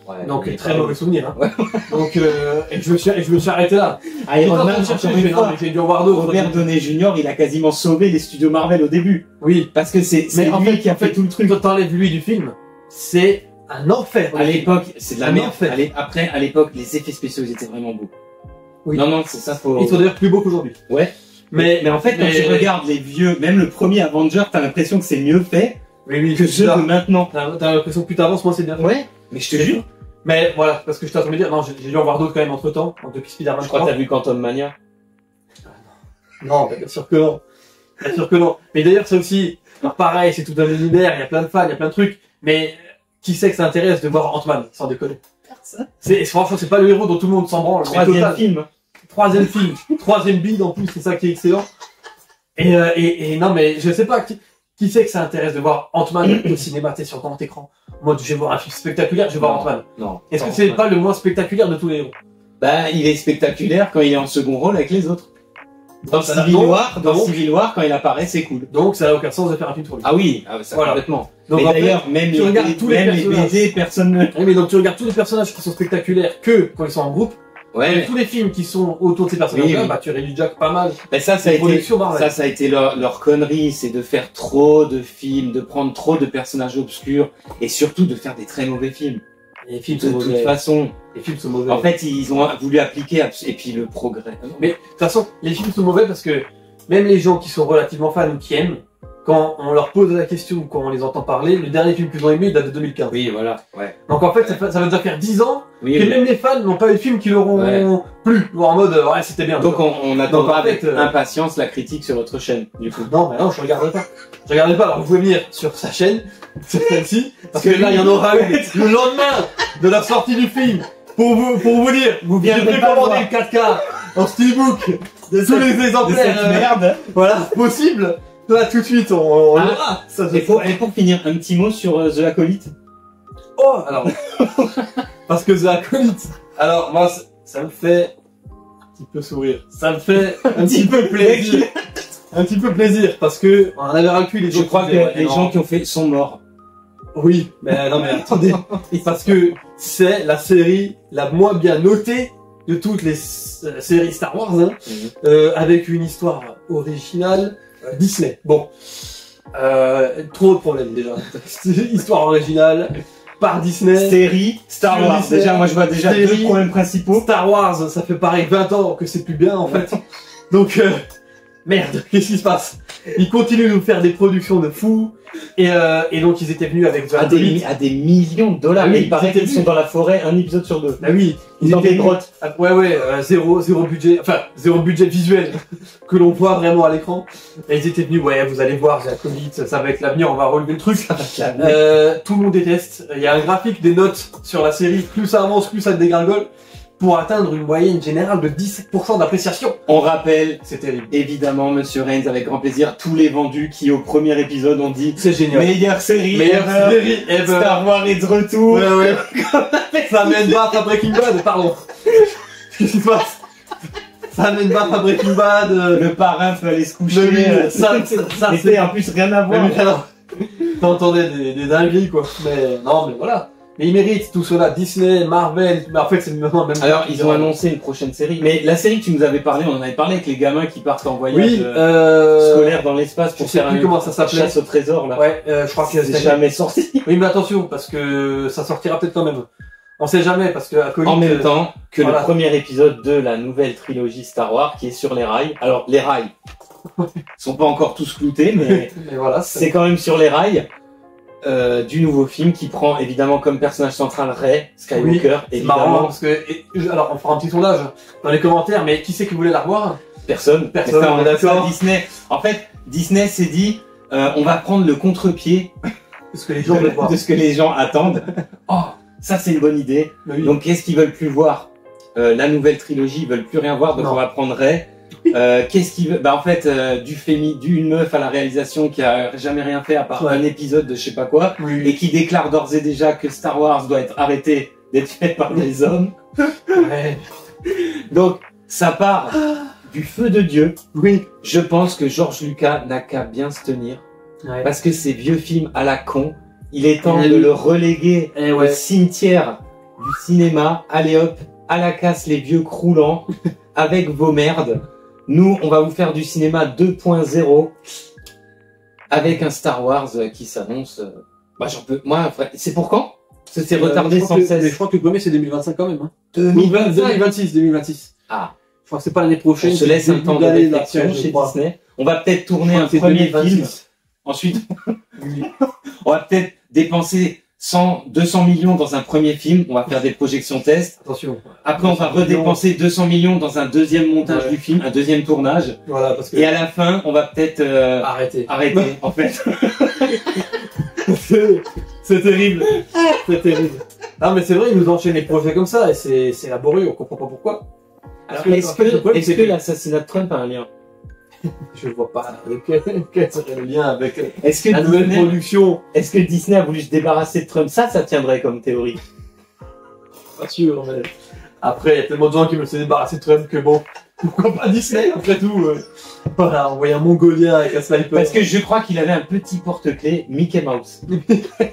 Ouais, Donc mais très pas- mauvais souvenir. Hein. Donc et je me suis arrêté là. Iron J'étais en train Man, de chercher, encore je une fais, fois, non, mais j'ai dû en voir d'autres. Robert Downey Jr., il a quasiment sauvé les studios Marvel au début. Oui. Parce que c'est Mais en lui fait, qui a fait tout le truc. Quand t'enlèves lui du film, c'est un enfer. À l'époque, c'est de la Un merde. enfer. Après, à l'époque, les effets spéciaux, ils étaient vraiment beaux. Oui. Non, c'est ça, faut... Ils sont d'ailleurs plus beaux qu'aujourd'hui. Ouais. Mais en fait, quand tu regardes les vieux, même le premier Avenger, t'as l'impression que c'est mieux fait Oui, que ceux de maintenant. T'as l'impression que plus t'avances, moins c'est bien. Ouais. Mais je te jure. Mais voilà, parce que je t'attends de me dire, non, j'ai dû en voir d'autres quand même entre temps, depuis Spider-Man Je crois que 3. t'as vu Quantum Mania. Non, bien sûr que non. Bien sûr que non. Mais d'ailleurs, ça aussi, alors pareil, c'est tout un univers, il y a plein de fans, il y a plein de trucs. Mais qui sait que ça intéresse de voir Ant-Man, sans déconner. Franchement, c'est pas le héros dont tout le monde s'en branle. Troisième film. Troisième bide en plus, c'est ça qui est excellent. Et non, mais je sais pas, qui c'est que ça intéresse de voir Ant-Man au cinéma, tu sais, sur grand écran. Moi, je vais voir un film spectaculaire, je vais voir Ant-Man. Non. Est-ce que c'est pas le moins spectaculaire de tous les héros? Bah, il est spectaculaire quand il est en second rôle avec les autres. Dans Civil War, quand il apparaît, c'est cool. Donc, ça n'a aucun sens de faire un film sur lui. Ah oui, ça voilà. Complètement. Donc, mais d'ailleurs, même les BD, personne ne... Oui, mais donc tu regardes tous les personnages qui sont spectaculaires que quand ils sont en groupe. Ouais. Et tous les films qui sont autour de ces personnages-là, bah tu réduis déjà pas mal. Mais ça a été leur connerie, c'est de faire trop de films, de prendre trop de personnages obscurs et surtout de faire des très mauvais films. Les films sont mauvais. De toute façon, les films sont mauvais. En fait, ils ont voulu appliquer et puis le progrès. Mais de toute façon, les films sont mauvais parce que même les gens qui sont relativement fans ou qui aiment, quand on leur pose la question ou quand on les entend parler, le dernier film qu'ils ont aimé, il date de 2015. Oui, voilà. Ouais. Donc en fait, ça veut déjà faire 10 ans que oui. Même les fans n'ont pas eu de film qui leur ont plu. Ou en mode, ouais, c'était bien. Donc on attendra avec impatience la critique sur votre chaîne, du coup. Non, mais non, je regarderai pas. Je regarderai pas. Alors vous pouvez venir sur sa chaîne, sur celle-ci, parce que là, il y en aura une le lendemain de la sortie du film. Pour vous dire, vous viendrez commander le 4K en steelbook de tous les exemplaires merde. Voilà, possible. Là, tout de suite, on l'aura. Et pour finir, un petit mot sur The Acolyte. Oh, alors. Parce que The Acolyte. Alors, moi, ça me fait un petit peu sourire. Ça me fait un petit peu plaisir. Un petit peu plaisir, parce que on avait raconté les Je crois que les gens qui ont fait sont morts. Oui, mais non, mais attendez. Parce que c'est la série la moins bien notée de toutes les séries Star Wars, hein, avec une histoire originale. Disney. Bon. Trop de problèmes déjà. Histoire originale par Disney. Série Star Wars. Disney. Déjà, moi je vois déjà deux problèmes principaux. Star Wars, ça fait pareil 20 ans que c'est plus bien en fait. Donc merde, qu'est-ce qui se passe? Ils continuent de nous faire des productions de fous. Et donc ils étaient venus avec à des millions de dollars. Oui, il paraît qu'ils sont dans la forêt un épisode sur deux. Bah oui, ils étaient dans des grottes. Ouais, zéro budget, enfin zéro budget visuel que l'on voit vraiment à l'écran. Et ils étaient venus, ouais, vous allez voir, j'ai la Covid, ça va être l'avenir, on va relever le truc. Tout le monde déteste. Il y a un graphique des notes sur la série, plus ça avance, plus ça dégringole, pour atteindre une moyenne générale de 17% d'appréciation. On rappelle, c'est terrible. Évidemment, Monsieur Reigns, avec grand plaisir, tous les vendus qui au premier épisode ont dit c'est génial. Meilleure série ever. Star Wars est de retour. Ouais. Ça mène battre à Breaking Bad, pardon. Qu'est-ce qui se passe? Ça mène battre à Breaking Bad. Le parrain peut aller se coucher. Ça c'est en plus rien à voir. T'entendais des dingueries, quoi. Mais non, mais voilà. Mais ils méritent tout cela, Disney, Marvel, mais en fait c'est maintenant même... Alors ils ont annoncé une prochaine série, mais la série que tu nous avais parlé, on en avait parlé avec les gamins qui partent en voyage scolaire dans l'espace pour faire comment ça s'appelait, chasse au trésor là. Ouais, je crois que c'est jamais sorti. Oui mais attention, parce que ça sortira peut-être quand même. On sait jamais, parce que Acolyte, en même temps que le premier épisode de la nouvelle trilogie Star Wars qui est sur les rails. Alors les rails sont pas encore tous cloutés, mais voilà, c'est quand même sur les rails. Du nouveau film qui prend évidemment comme personnage central Rey Skywalker. Oui, c'est marrant parce que alors on fera un petit sondage dans les commentaires, mais qui c'est qui voulait la revoir? Personne. On est d'accord. Disney. En fait, Disney s'est dit on va prendre le contre-pied de ce que les gens veulent voir, de ce que les gens attendent. Oh, ça c'est une bonne idée. Oui. Donc qu'est-ce qu'ils veulent plus voir? La nouvelle trilogie, ils veulent plus rien voir, donc on va prendre Rey. Qu'est-ce qu'il veut? Bah en fait, d'une meuf à la réalisation qui a jamais rien fait à part un épisode de je sais pas quoi, et qui déclare d'ores et déjà que Star Wars doit être arrêté d'être fait par des hommes. Donc ça part du feu de Dieu. Oui. Je pense que George Lucas n'a qu'à bien se tenir, parce que ces vieux films à la con, il est temps de le reléguer au cimetière du cinéma. Allez hop, à la casse les vieux croulants avec vos merdes. Nous, on va vous faire du cinéma 2.0 avec un Star Wars qui s'annonce. Bah, j'en peux. Moi, c'est pour quand? C'est retardé sans cesse. Mais je crois que le premier c'est 2025 quand même. Hein. 2026. Ah. Je crois que c'est pas l'année prochaine. On se laisse un temps de réflexion chez Disney. On va peut-être tourner un premier film. Ensuite, on va peut-être dépenser 200 millions dans un premier film, on va faire des projections tests. Attention. Après, on va redépenser 200 millions dans un deuxième montage du film, un deuxième tournage. Voilà, parce que... Et à la fin, on va peut-être arrêter, en fait. C'est terrible. C'est terrible. Ah, mais c'est vrai, ils nous enchaînent les projets comme ça, et c'est laborieux, on comprend pas pourquoi. Alors, est-ce que l'assassinat de Trump a un lien? Je ne vois pas quel serait le lien avec la nouvelle production. Est-ce que Disney a voulu se débarrasser de Trump? Ça tiendrait comme théorie. Pas sûr, mais... Après, il y a tellement de gens qui veulent se débarrasser de Trump que bon, pourquoi pas Disney, après tout Voilà, envoyer un Mongolien avec un sniper. Parce que je crois qu'il avait un petit porte-clés Mickey Mouse.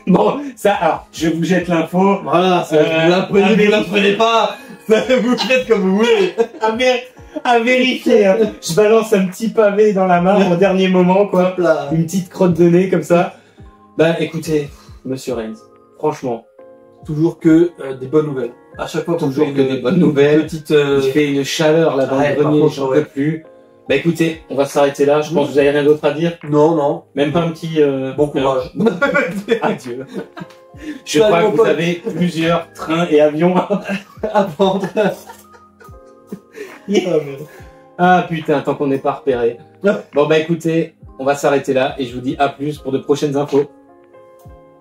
Bon, ça, alors, je vous jette l'info. Voilà, vous l'apprenez pas. Vous faites comme vous voulez. À vérifier, hein. Je balance un petit pavé dans la mare au dernier moment, quoi. Une petite crotte de nez comme ça. Bah, écoutez, monsieur Renz, franchement. Toujours que des bonnes nouvelles. À chaque fois, toujours que des bonnes nouvelles. Il fait une chaleur là dans le grenier, j'en peux plus. Bah écoutez, on va s'arrêter là. Je pense que vous avez rien d'autre à dire. Non. Même pas un petit bon courage. Adieu. Je crois que vous avez plusieurs trains et avions à prendre. Ah putain, tant qu'on n'est pas repéré. Bon bah écoutez, on va s'arrêter là et je vous dis à plus pour de prochaines infos.